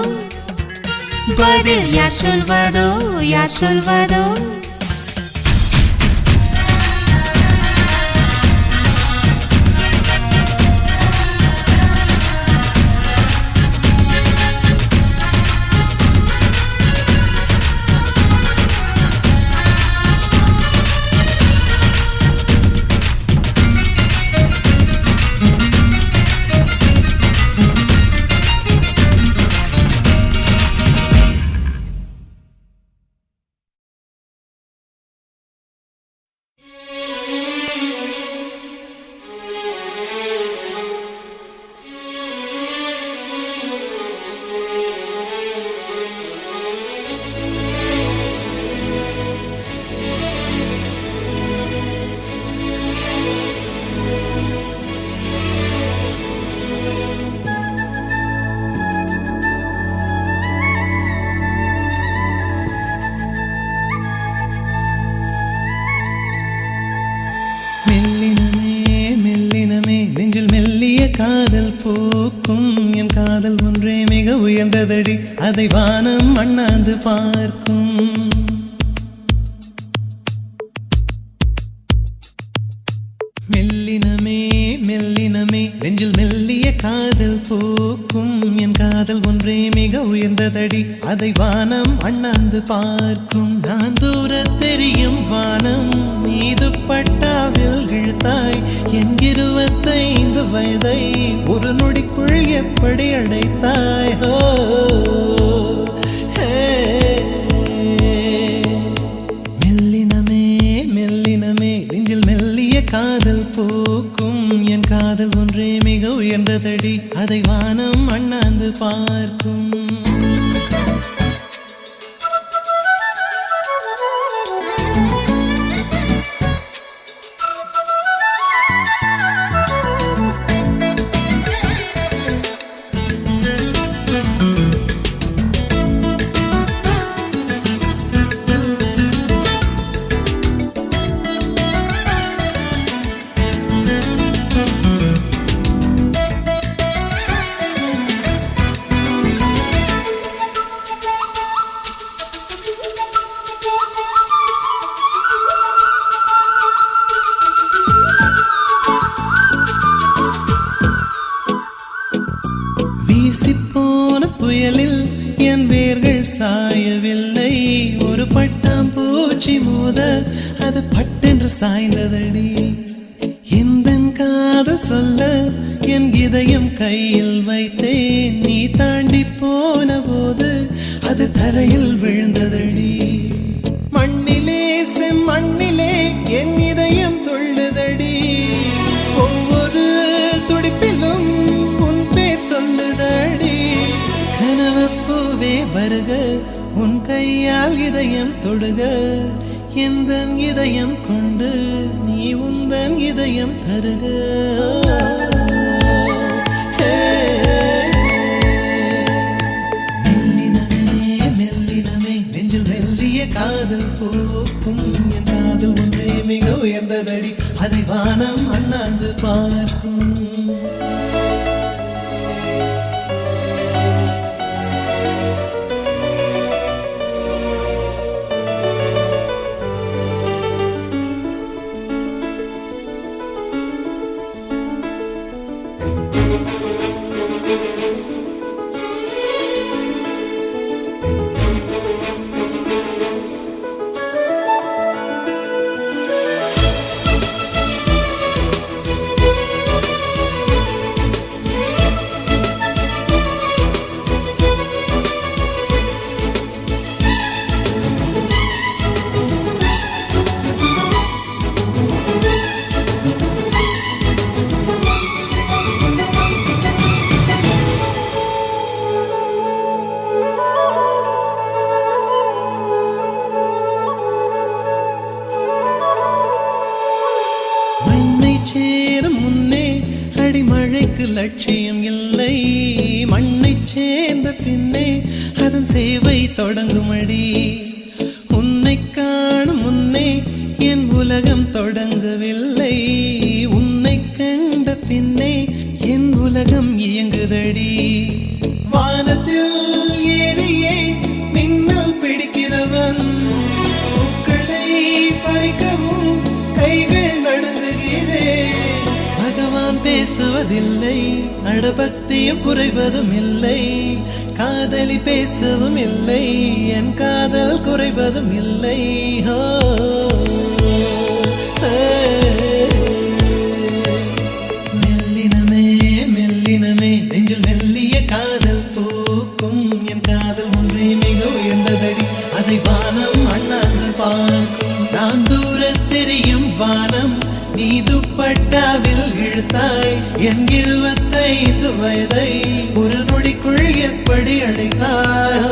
பதில் யார் சொல்வதோ யார் சொல்வதோ காதல் போக்கும் என் காதல் ஒன்றே மிக உயர்ந்ததடி அதை வானம் அண்ணாந்து பார்க்கும் மெல்லினமே மெல்லினமே நெஞ்சில் மெல்லிய காதல் போக்கும் என் காதல் ஒன்றே மிக உயர்ந்ததடி அதை வானம் அண்ணாந்து பார்க்கும் நான் தூர தெரியும் வானம் மீது பட்டாவில் இழுத்தாய் என் 25 வயதை ஒரு நொடிக்குள் எப்படி அடைத்தாய் ஹோ மெல்லினமே மெல்லினமே நெஞ்சில் மெல்லிய காதல் போக்கும் என் காதல் ஒன்றே மிக உயர்ந்ததடி அதை வானம் அண்ணாந்து பார்க்கும் அது பட்டென்று சாய்ந்ததடி. எந்தன் காதல் சொல்ல என் இதயம் கையில் வைத்தேன். நீ தாண்டி போன போது அது தரையில் விழுந்ததடி. மண்ணிலே செம்மண்ணிலே என் இதயம் துள்ளுதடி. ஒவ்வொரு துடிப்பிலும் உன் பேர் சொல்லுதடி. கனவு பூவே வருக, உன் கையால் இதயம் தொடுக. எந்தன் இதயம் கொண்டு நீ உந்தன் இதயம் தருக. காதல் போக்கும் என் காதல் ஒன்றே மிக உயர்ந்ததடி. அதை வானம் அண்ணாந்து பார்க்கும். லட்சியம் இல்லை, மண்ணை சேர்ந்த பின்னே அதன் சேவை தொடங்குமடி. உன்னை காணும் முன்னே என் உலகம் தொடங்கவில்லை. உன்னை கண்ட பின்னே என் உலகம் இயங்குதடி. வானத்தில் ஏறியே மின்னல் பிடிக்கிறவன் பூக்களை பறிக்கவும் கைகள் நடுங்குகிறேன். பகவான் பேசுவதில்லை, அடபக்தியும் குறைவதும் இல்லை. காதலி பேசவும் இல்லை, என் காதல் குறைவதும் இல்லை. மெல்லினமே மெல்லினமே நெஞ்சில் மெல்லிய காதல் பூக்கும். என் காதல் ஒன்றே மிக உயர்ந்ததடி. அதை வானம் அண்ணாந்து பார்க்கும். நான் தூர தெரியும் வானம், நீ துப்பட்டாவில் இழுத்தாய். என் 25 வயதை ஒரு நொடிக்குள் எப்படி அடைத்தாய்?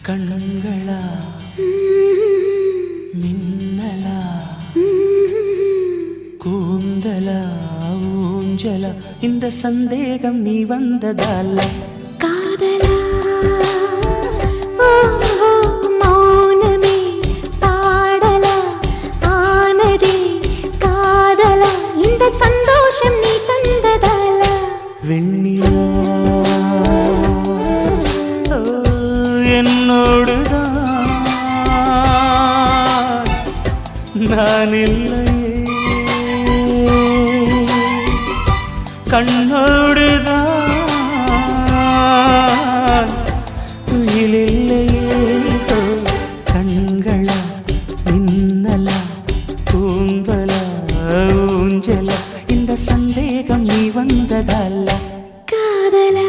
கண்களா மின்னலா கூந்தலா ஊஞ்சலா, இந்த சந்தேகம் நீ வந்ததால காதலா மௌனமே பாடலா ஆனதே காதலா, இந்த சந்தோஷம் நீ தந்ததால வெண்ணிலா என்னோடுதான் நான் இல்லையே, கண்ணோடுதான் துயிலில்லையே. கண்களா மின்னலா கூந்தலா ஊஞ்சலா, இந்த சந்தேகம் நீ வந்ததால காதலா.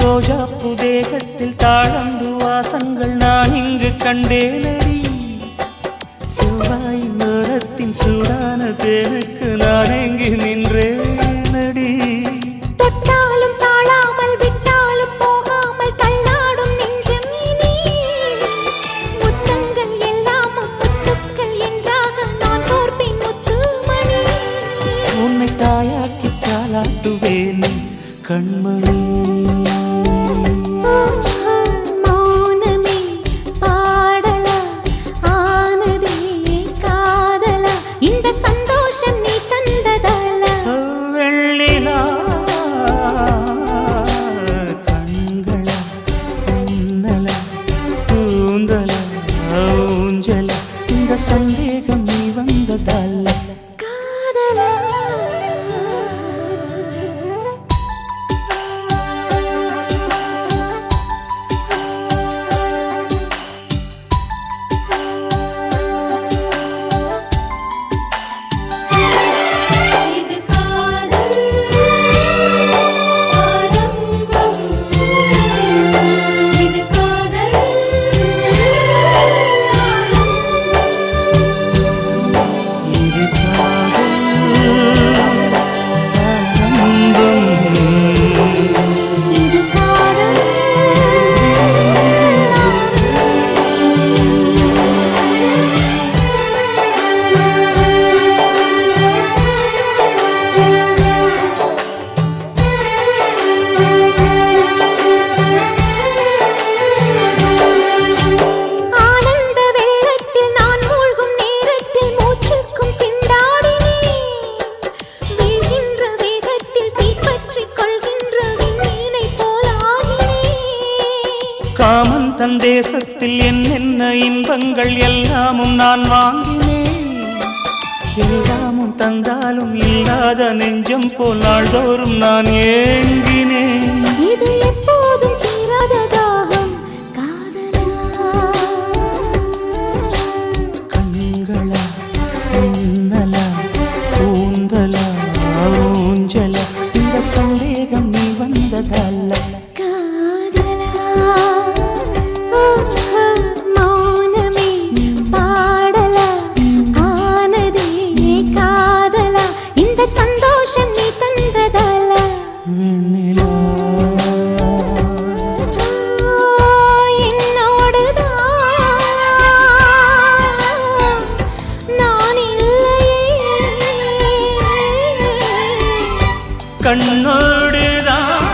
ரோஜா புதேகத்தில் தாழம்பு வாசங்கள் நான் இங்கு கண்டேனடி. செவ்வாய் நேரத்தில் தேசத்தின் சூடான தேனுக்கு நான் எங்கி நின்றேனடி. தொட்டாலும் தாழாமல் விட்டாலும் போகாமல் தள்ளாடும் நெஞ்சம் இனி. முத்தங்கள் எல்லாம் முத்துக்கள் என்றாக நான் கோர்ப்பேன் முத்துமணி. உன்னை தாயாக்கி தாலாட்டுவேன் கண்மணி. மௌனமே பாடலா ஆனதே காதலா இந்த சந்தோஷம் நீ தந்ததால. வெள்ளிலா கண்களா மின்னலா கூந்தலா ஊஞ்சலா இந்த சந்தேகம் நீ வந்ததால. காதலா இது காதல் ஆரம்பம். இது காதல் இது காதல் ஆரம்பம். இது காதல் ஆனந்த வெள்ளத்தில் நான் மூழ்கும் நேரத்தில் மூச்சுக்கும் திண்டாடினேன். வீழ்கின்ற வேகத்தில் தீப்பற்றிக் கொள்கின்ற விண்மீனை போலாகினேன். காமன் தன் தேசத்தில் என்னென்ன இன்பங்கள் எல்லாமும் நான் வாங்கினேன். எல்லாமும் தந்தாலும் இல்லாத நெஞ்சம் போல் நாள்தோறும் நான் ஏங்கினேன். இது எப்போதும் தீராத தாகம் காதலா. கண்களா மின்னலா கூந்தலா ஊஞ்சலா இந்த சந்தேகம் நீ வந்ததல்ல. காதலா மௌனமே பாடலா ஆனதே காதலா இந்த சந்தோஷம் நீ தந்ததால. வெண்ணிலா என்னோடுதான் நான் இல்லையே. கண்ணோடுதான்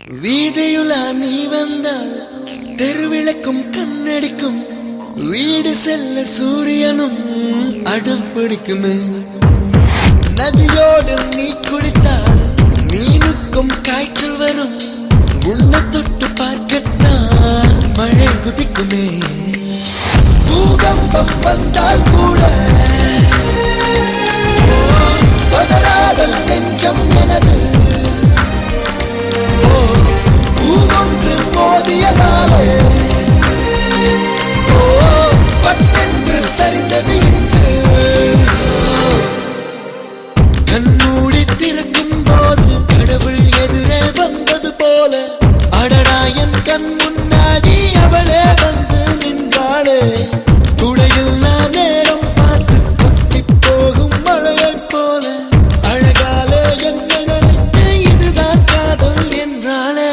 வீதியுலா நீ வந்தால் தெருவிளக்கும் கண்ணடிக்கும் வீடு செல்ல சூரியனும் அடம் பிடிக்குமே நதியோடு நீ குளித்தால் மீனுக்கும் காய்ச்சல் வரும் உன்னை தொட்டு பார்க்கத்தான் மழை குதிக்குமே பூகம்பம் வந்தால் கூட பதறாதல் நெஞ்சம் எனது பூவொன்று மோதியதாலே பட்டென்று சரிந்தது இன்று கண்மூடி திறக்கும் போது கடவுள் எதிரே வந்தது போல அடடா என் கண் முன்னாடி அவளே வந்து நின்றாளே துளையில்லா நேரம் பார்த்து கொட்டி போகும் மழையைப் போல அழகாலே என்னை நினைத்து இதுதான் காதல் என்றாளே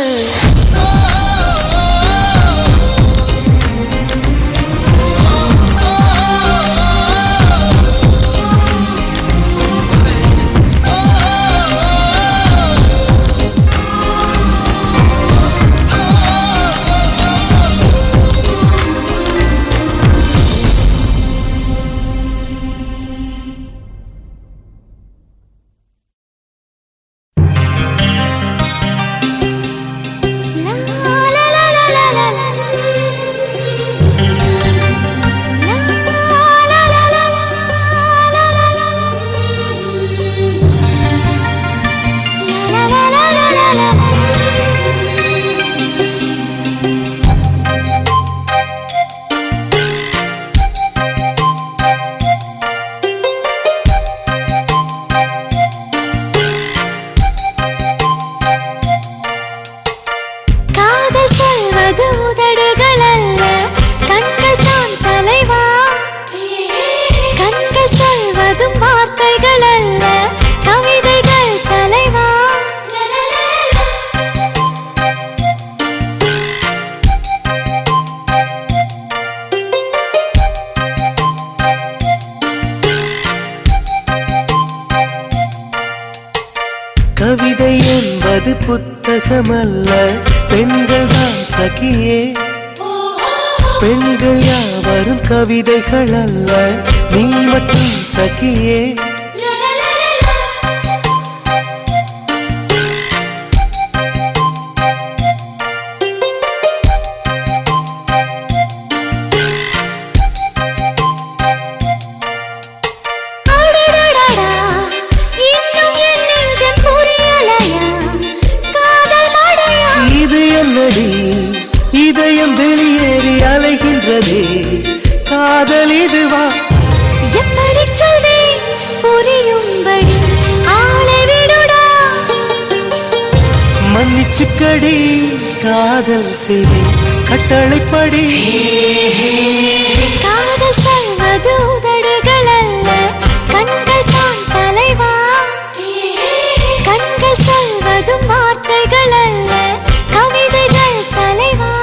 கவிதை என்பது புத்தகமல்ல பெண்கள் தான் சகியே பெண்கள் யாவரும் கவிதைகள் அல்ல நீ மட்டும் சகியே இதயம் வெளியேறி அலைகின்றதே காதல் இதுவா எப்படி சொல்வேன் புரியும்படி ஆளை விடுடா மன்னிச்சுக்கடி காதல் செய்தி கட்டளைப்படி காதல் சொல்வது உதடுகள் அல்ல கண்கள் தான் தலைவா கண்கள் சொல்வதும் வார்த்தைகள் அல்ல கவிதைகள் தலைவா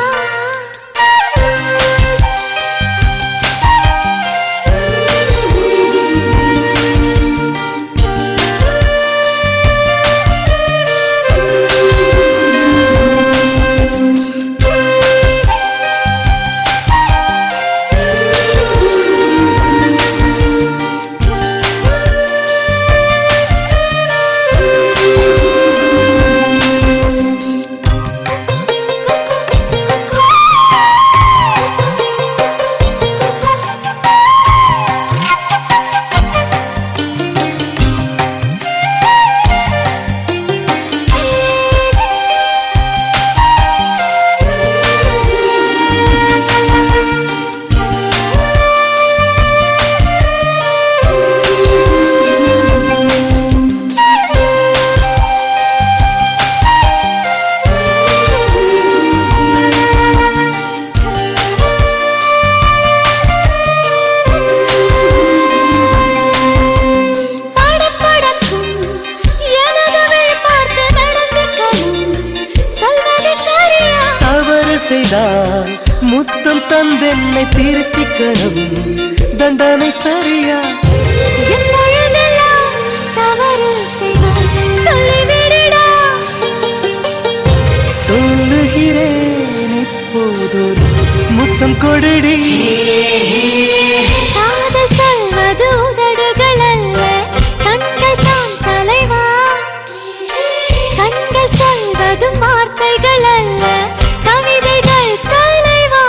செய்தால் முத்தம் தந்தென்னை திருத்திக்கணும் தண்டனை சரியா தவறு செய்வார் சொல்லிவிடடா கொடிடி. காதல் சொல்வது உதடுகள் அல்ல, கண்கள் தான் தலைவா. கண்கள் சொல்வது வார்த்தைகள் அல்ல, கவிதைகள் தலைவா.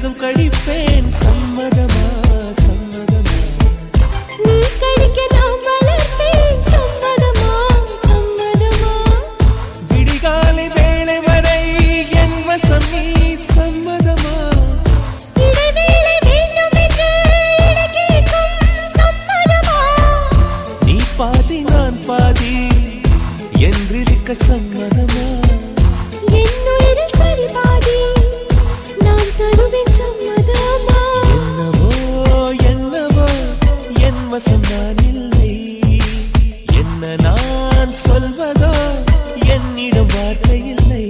உலகம் கழிப்பேன் சம்மதமா சம்மதமா நீ கழிக்க நான் வளர்ப்பேன் சம்மதமா சம்மதமா விடிகாலை வேளை வரை என் வசம் நீ சம்மதமா இடைவேளை வேண்டும் என்று இடைக்கேட்கும் சம்மதமா நீ பாதி நான் பாதி என்றிருக்க சம்மதமா என்னுயிரில் சரி பாதி நான் தருவேன் சம்மதமா என்னவோ என்னவோ என் வசம் நான் இல்லை என்ன நான் சொல்வதோ என்னிடம் வார்த்தை இல்லை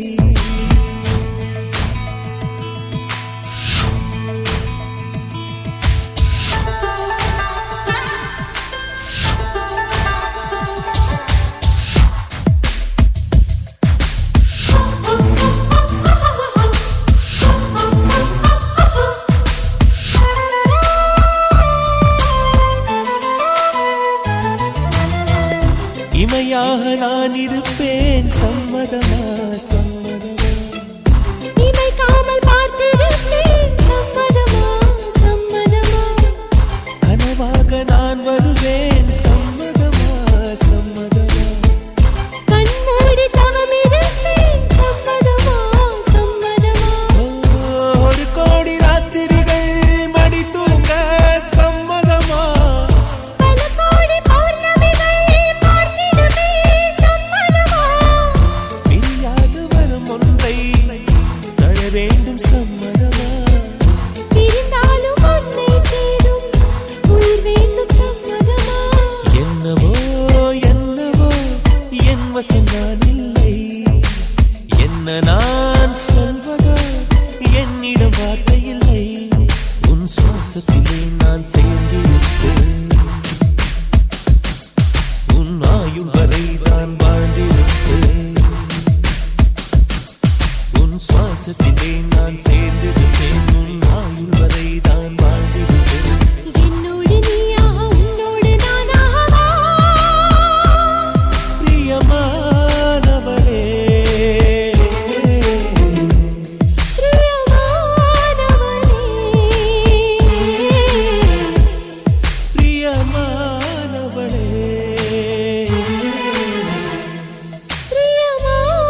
இமையாக நான் இருப்பேன் சம்மதமா சம்மதமா இமைக்காமல் பார்த்திருப்பேன் சம்மதமா சம்மதமா கனவாக நான் வருவேன் சம்மதமா சம்மதமா கண்மூடி தவம் இருப்பேன் சம்மதமா சம்மதமா ஒரு கோடி ராத்திரிகள் மடி தூங்க சம்மதமா பல கோடி பௌர்ணமிகள் பார்த்திடுமே சம்மதமா பிரியாது வரும் ஒன்றை தர வேண்டும் சம்மதமா பிரிந்தாலும் உன்னை தேடும் உயிர் வேண்டும் சம்மதமா என்னவோ என்னவோ என் வசம் நான் இல்லை என்ன நான் சொல்வதோ என்னிடம் வார்த்தை இல்லை உன் சுவாசத்திலே நான் சேர்ந்திருப்பேன் உன் ஆயுள் வரை நான் வாழ்ந்திருப்பேன் உன் சுவாசத்திலே நான் சேர்ந்திருப்பேன் உன் ஆயுள் வரை தான் வாழ்ந்திருப்பேன் என்னோடு நீயாக உன்னோடு நானாகவா பிரியமானவரே பிரியமானவனே பிரியமானவளே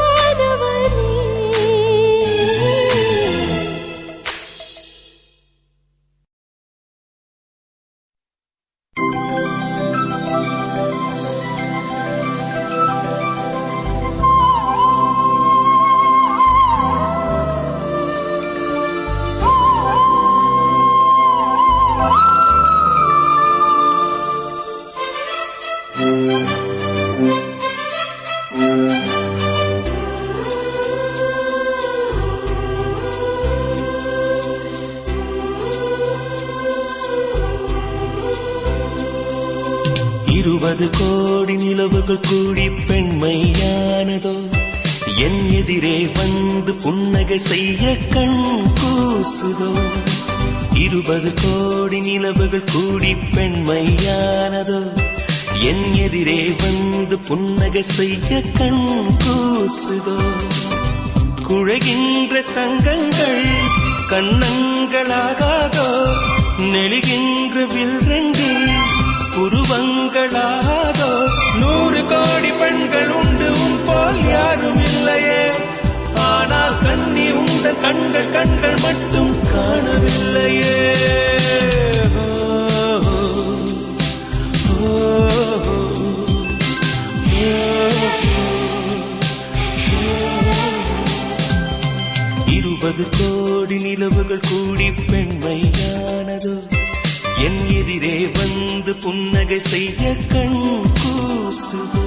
பிரியமானவனே இருபது கோடி நிலவுகள் கூடி பெண்மையானதோ என் எதிரே வந்து புன்னகை செய்ய கண் கூசுதோ 20 கோடி நிலவுகள் கூடி பெண்மையானதோ என் எதிரே வந்து புன்னகை செய்ய கண் கூசுதோ குழைகின்ற தங்கங்கள் கண்ணங்களாகாதோ நெளிகின்ற வில்ரங்கில் புருவங்களாதோ 100 கோடி பெண்கள் உண்டு உன் போல் யாரும் இல்லையே ஆனால் கண்ணி உண்ட கண்கள் கண்கள் மட்டும் காணவில்லையே இருபது கோடி நிலவுகள் கூடி பெண்மையானதோ என் எதிரே வந்து புன்னகை செய்ய கண் கூசுதோ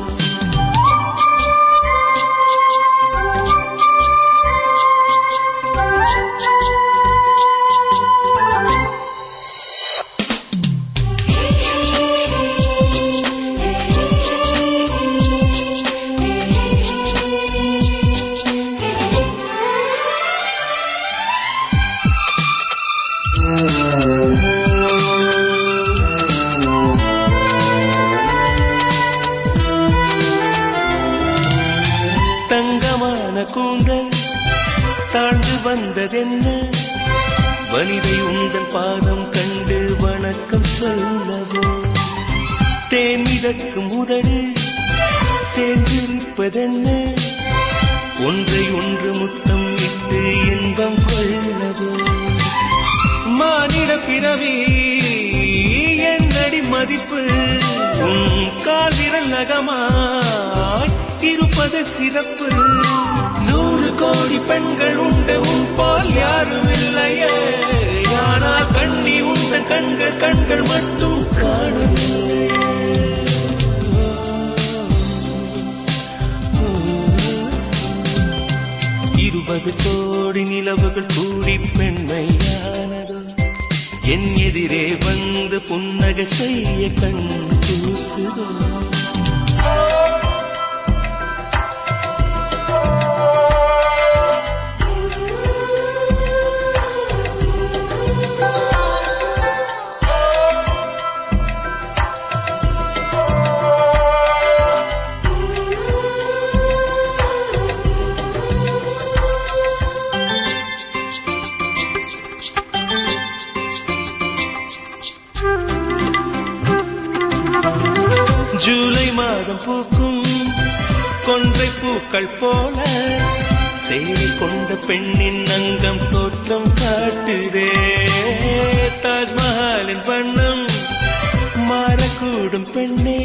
கவிதை உந்தன் பாதம் கண்டு வணக்கம் சொல்லவோ தேன் மிதக்கும் உதடு சேர்ந்திருப்பதென்ன ஒன்றை ஒன்று முத்தம் இட்டு இன்பம் கொள்ளவோ மானிட பிறவி என்னடி மதிப்பு உன் கால் விரல் நகமாய் இருப்பது சிறப்பு 100 கோடி பெண்கள் உண்டு உன் போல் யாரும் இல்லையே ஆனால் கண்ணி உந்தன் கண்கள் மட்டும் காணவில்லை 20 கோடி நிலவுகள் கூடி பெண்மையானதோ என் எதிரே வந்து புன்னகை செய்ய கண் கூசுதோ ஜூலை மாதம் பூக்கும் கொன்றை பூக்கள் போல சேரி கொண்ட பெண்ணின் அங்கம் தோற்றம் காட்டுதே தாஜ்மஹாலின் வண்ணம் மாறக்கூடும் பெண்ணே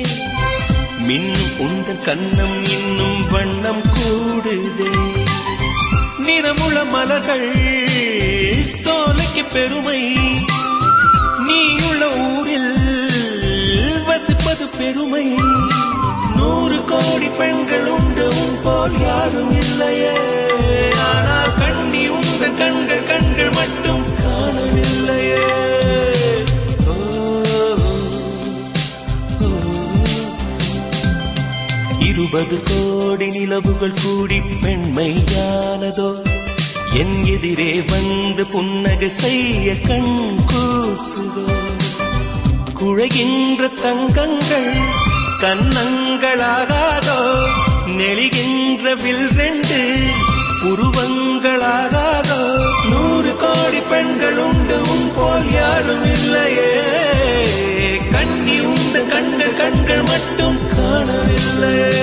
மின்னும் உந்தன் கண்ணம் இன்னும் வண்ணம் கூடுதே நிறமுள்ள மலர்கள் சோலைக்கு பெருமை நீயுள்ள ஊரில் வசிப்பது பெருமை 100 கோடி பெண்கள் உண்டு உன் போல் யாரும் இல்லையே ஆனால் கண்ணி உங்கள் கண்கள் மட்டும் காணவில்லையே 20 கோடி நிலவுகள் கூடி பெண்மையானதோ என் எதிரே வந்து புன்னகை செய்ய கண் கூசுதோ குழைகின்ற தங்கங்கள் கன்னங்களாகாதோ நெளிகின்ற வில் 2 உருவங்களாகாதோ 100 கோடி பெண்கள் உண்டு உன் போல் யாரும் இல்லையே கண்ணி உண்டு கண்கள் மட்டும் காணவில்லையே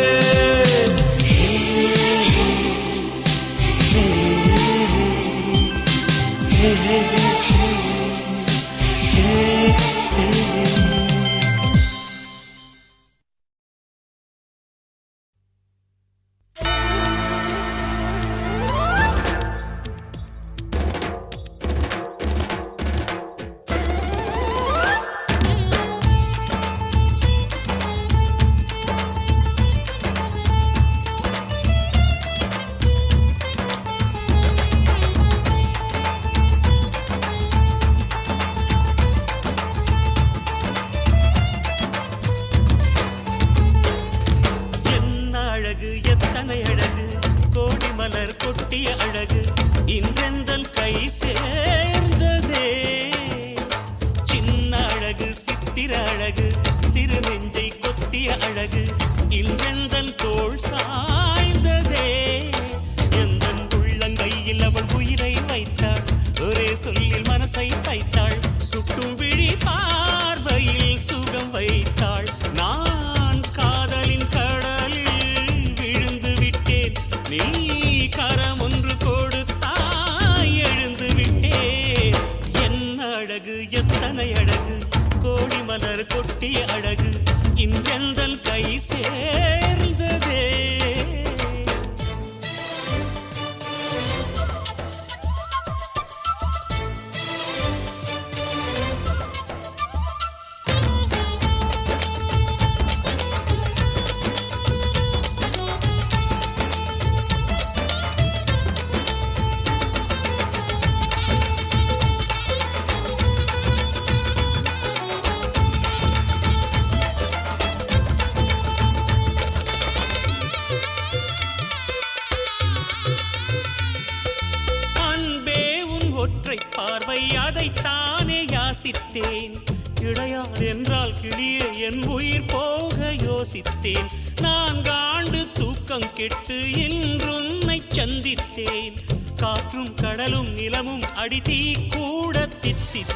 இளையார் என்றால் கிளியே என் உயிர் போக யோசித்தேன் 4 ஆண்டு தூக்கம் கெட்டு இன்றுன்னை சந்தித்தேன் காற்றும் கடலும் நிலமும் அடிதீ கூட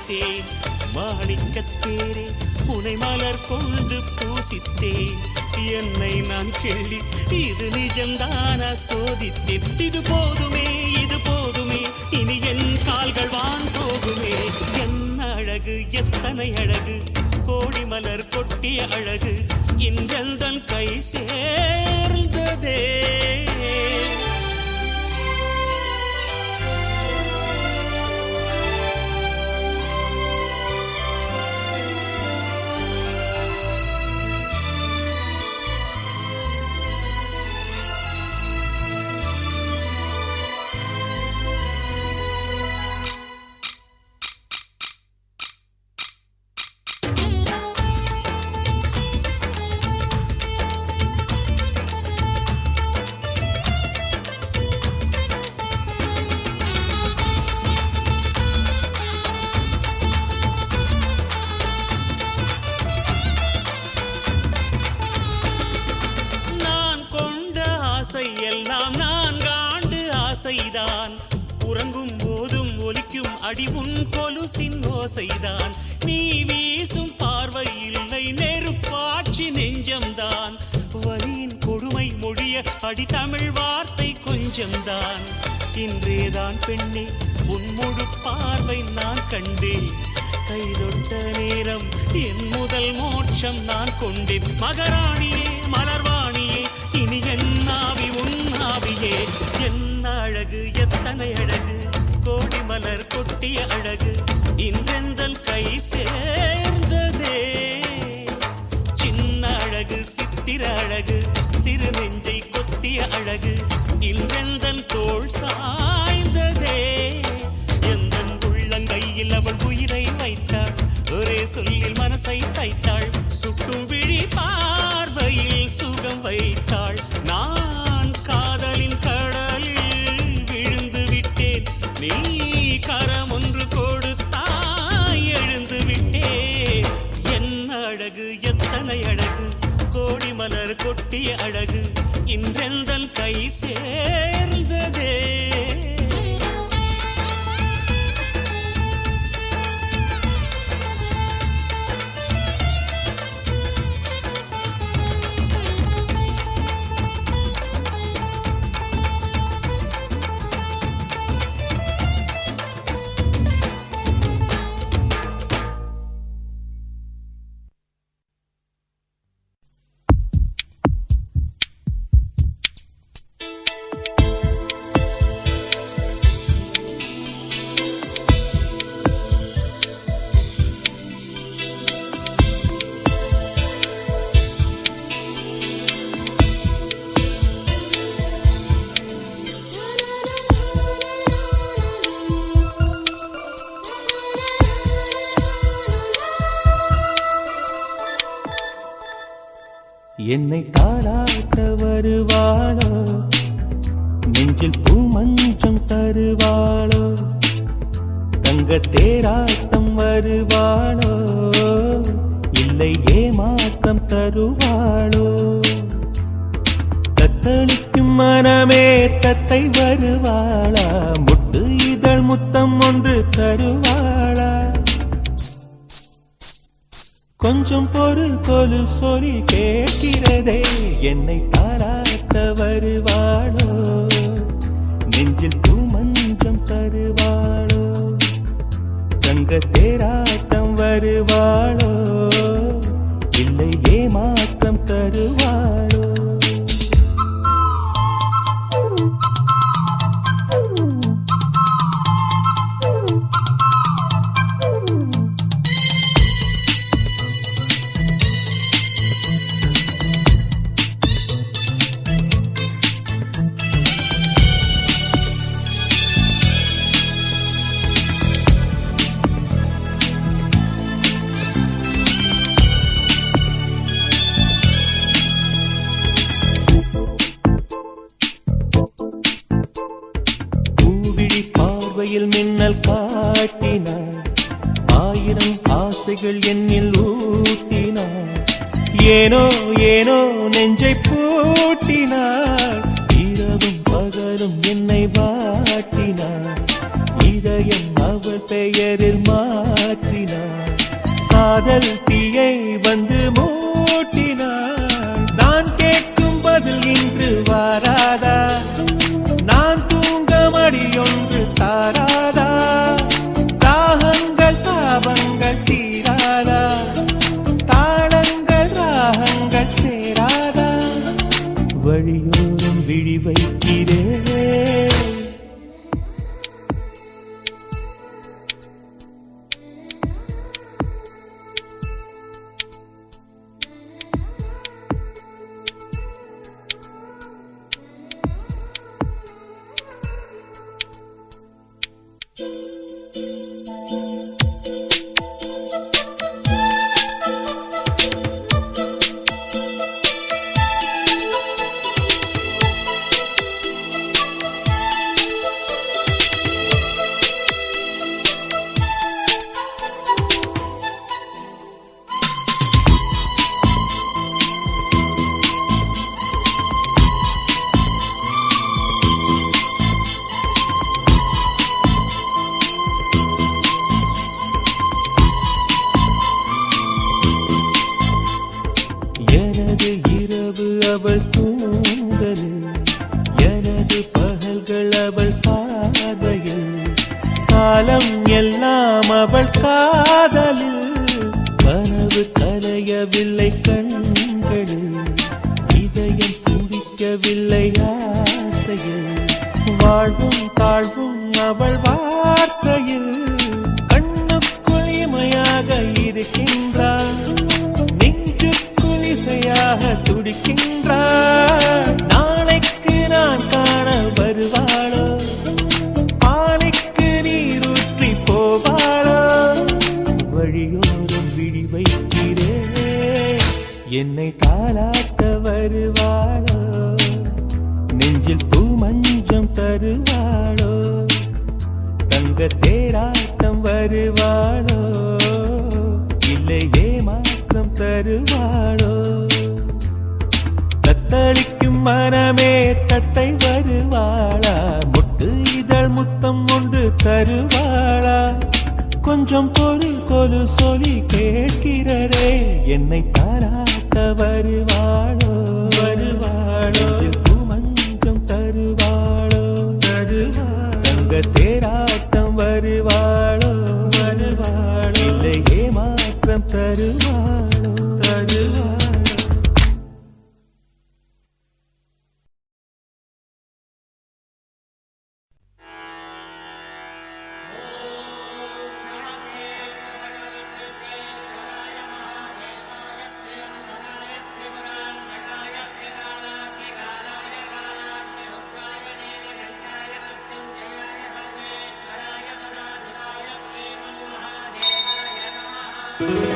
ரசித்தேன். மாணிக்கத்தேரே உனை மலர் கொண்டு பூசித்தேன். என்னை நான் கிள்ளி இது நிஜம்தானா சோதித்தேன். இது போதுமே இது போதுமே இனி என் கால்கள் வான் போகுமே. என்ன அழகு எத்தனை அழகு கோடி மலர் கொட்டிய அழகு இன்றெந்தன் கை சேர்ந்ததே. எல்லாம் 4 ஆண்டு ஆசைதான். உறங்கும் போதும் ஒலிக்கும் அடி உன் கொலுசின் ஓசைதான். நீ வீசும் பார்வை இல்லை நெருப்பாட்சி நெஞ்சம்தான். வலியின் கொடுமை மொழிய அடி தமிழ் வார்த்தை கொஞ்சம்தான். இன்றேதான் பெண்ணே உன் முழு பார்வை நான் கண்டேன். கைதொட்ட நேரம் என் முதல் மோட்சம் நான் கொண்டேன். மகராணியே மலர்வாணியே இனி என் ஆவி உன் ஆவியே. என்ன அழகு எத்தனை அழகு கோடி மலர் கொட்டிய அழகு இன்றெந்தன் கை சேர்ந்ததே. சின்ன அழகு சித்திர அழகு சிறு நெஞ்சை கொத்திய அழகு இன்றெந்தன் தோள் சாய்ந்ததே. எந்தன் உள்ளங்கையில் அவள் உயிரை வைத்தாள். ஒரே சொல்லில் மனசை தைத்தாள். சுட்டும் விழி பார்வையில் சுகம் வைத்தாள். நான் காதலின் கடலில் விழுந்து விட்டேன். நீ கரம் ஒன்று கொடுத்தாய் எழுந்து விட்டேன். என்ன அழகு எத்தனை அழகு கோடி மலர் கொட்டிய அழகு இன்றெந்தன் கை சேர்ந்ததே. என்னை தாளாட்ட வருவாளோ நெஞ்சில் பூமஞ்சம் தருவாளோ. தங்க தேராட்டம் வருவாளோ இல்லை ஏமாற்றம் தருவாளோ. தத்தளிக்கும் மனமே தத்தை வருவாளா முட்டு இதழ் முத்தம் ஒன்று தருவாளா. கொஞ்சம் பொறு சொல்லி கேட்கிறதே. என்னை தாராட்ட வருவாளோ நெஞ்சில் பூமஞ்சம் தருவாளோ. தங்க தேராட்டம் வருவாளோ இல்லை ஏமாற்றம் தருவாளோ. மின்னல் காட்டினாள். 1000 ஆசைகள் என்னில் ஊட்டினாள். ஏனோ ஏனோ நெஞ்சை பூட்டினாள். இரவும் பகலும் என்னை வாட்டினாள். இதயம் அவள் பெயரில் மாற்றினாள், காதல் தீயை வந்து மூட்டினாள். நான் கேட்கும் பதில் இன்று வாராதா, நான் தூங்க மடியொன்று தாராதா, தாகங்கள் தாபங்கள் தீராதா, தாளங்கள் ராகங்கள் சேராதா, வழியோரம் விழி வைக்கிறேன். எனது இரவு அவள் தூங்கலில், எனது பகல்கள் அவள் பார்வையில், காலம் எல்லாம் அவள் காதலில், கனவு கலையவில்லை கண்களில், இதயம் துடிக்கவில்லை ஆசையில், வாழ்வும் தாழ்வும் அவள் வார்த்தையில், கண்ணுக்குள் இமையாக இருக்கின்றாள், இசையாக துடிக்கின்றாள். நாளைக்கு நான் காண வருவாளோ, பானைக்கு நீரூற்றி போவாளோ, வழியோரம் விழி வைக்கிறேன். என்னை தாளாட்ட வருவாளோ, நெஞ்சில் பூ மஞ்சம் தருவாளோ, தங்க தேராட்டம் வருவாளோ, இல்லை ஏமாற்றம் தருவாளோ, தத்தளிக்கும் மனமே தத்தை வருவாளா, முட்டு இதழ் முத்தம் ஒன்று தருவாளா, கொஞ்சம் பொருள் கொலு சொல்லி கேட்கிறதே, என்னை தாராட்ட வருவாளோ, வருவாளோ, மஞ்சம் தருவாளோ, தருவாளோ, தங்க தேராட்டம் வருவாளோ, வருவாளோ, இல்லை ஏமாற்றம் தருவாளோ, தருவாளோ. Thank you.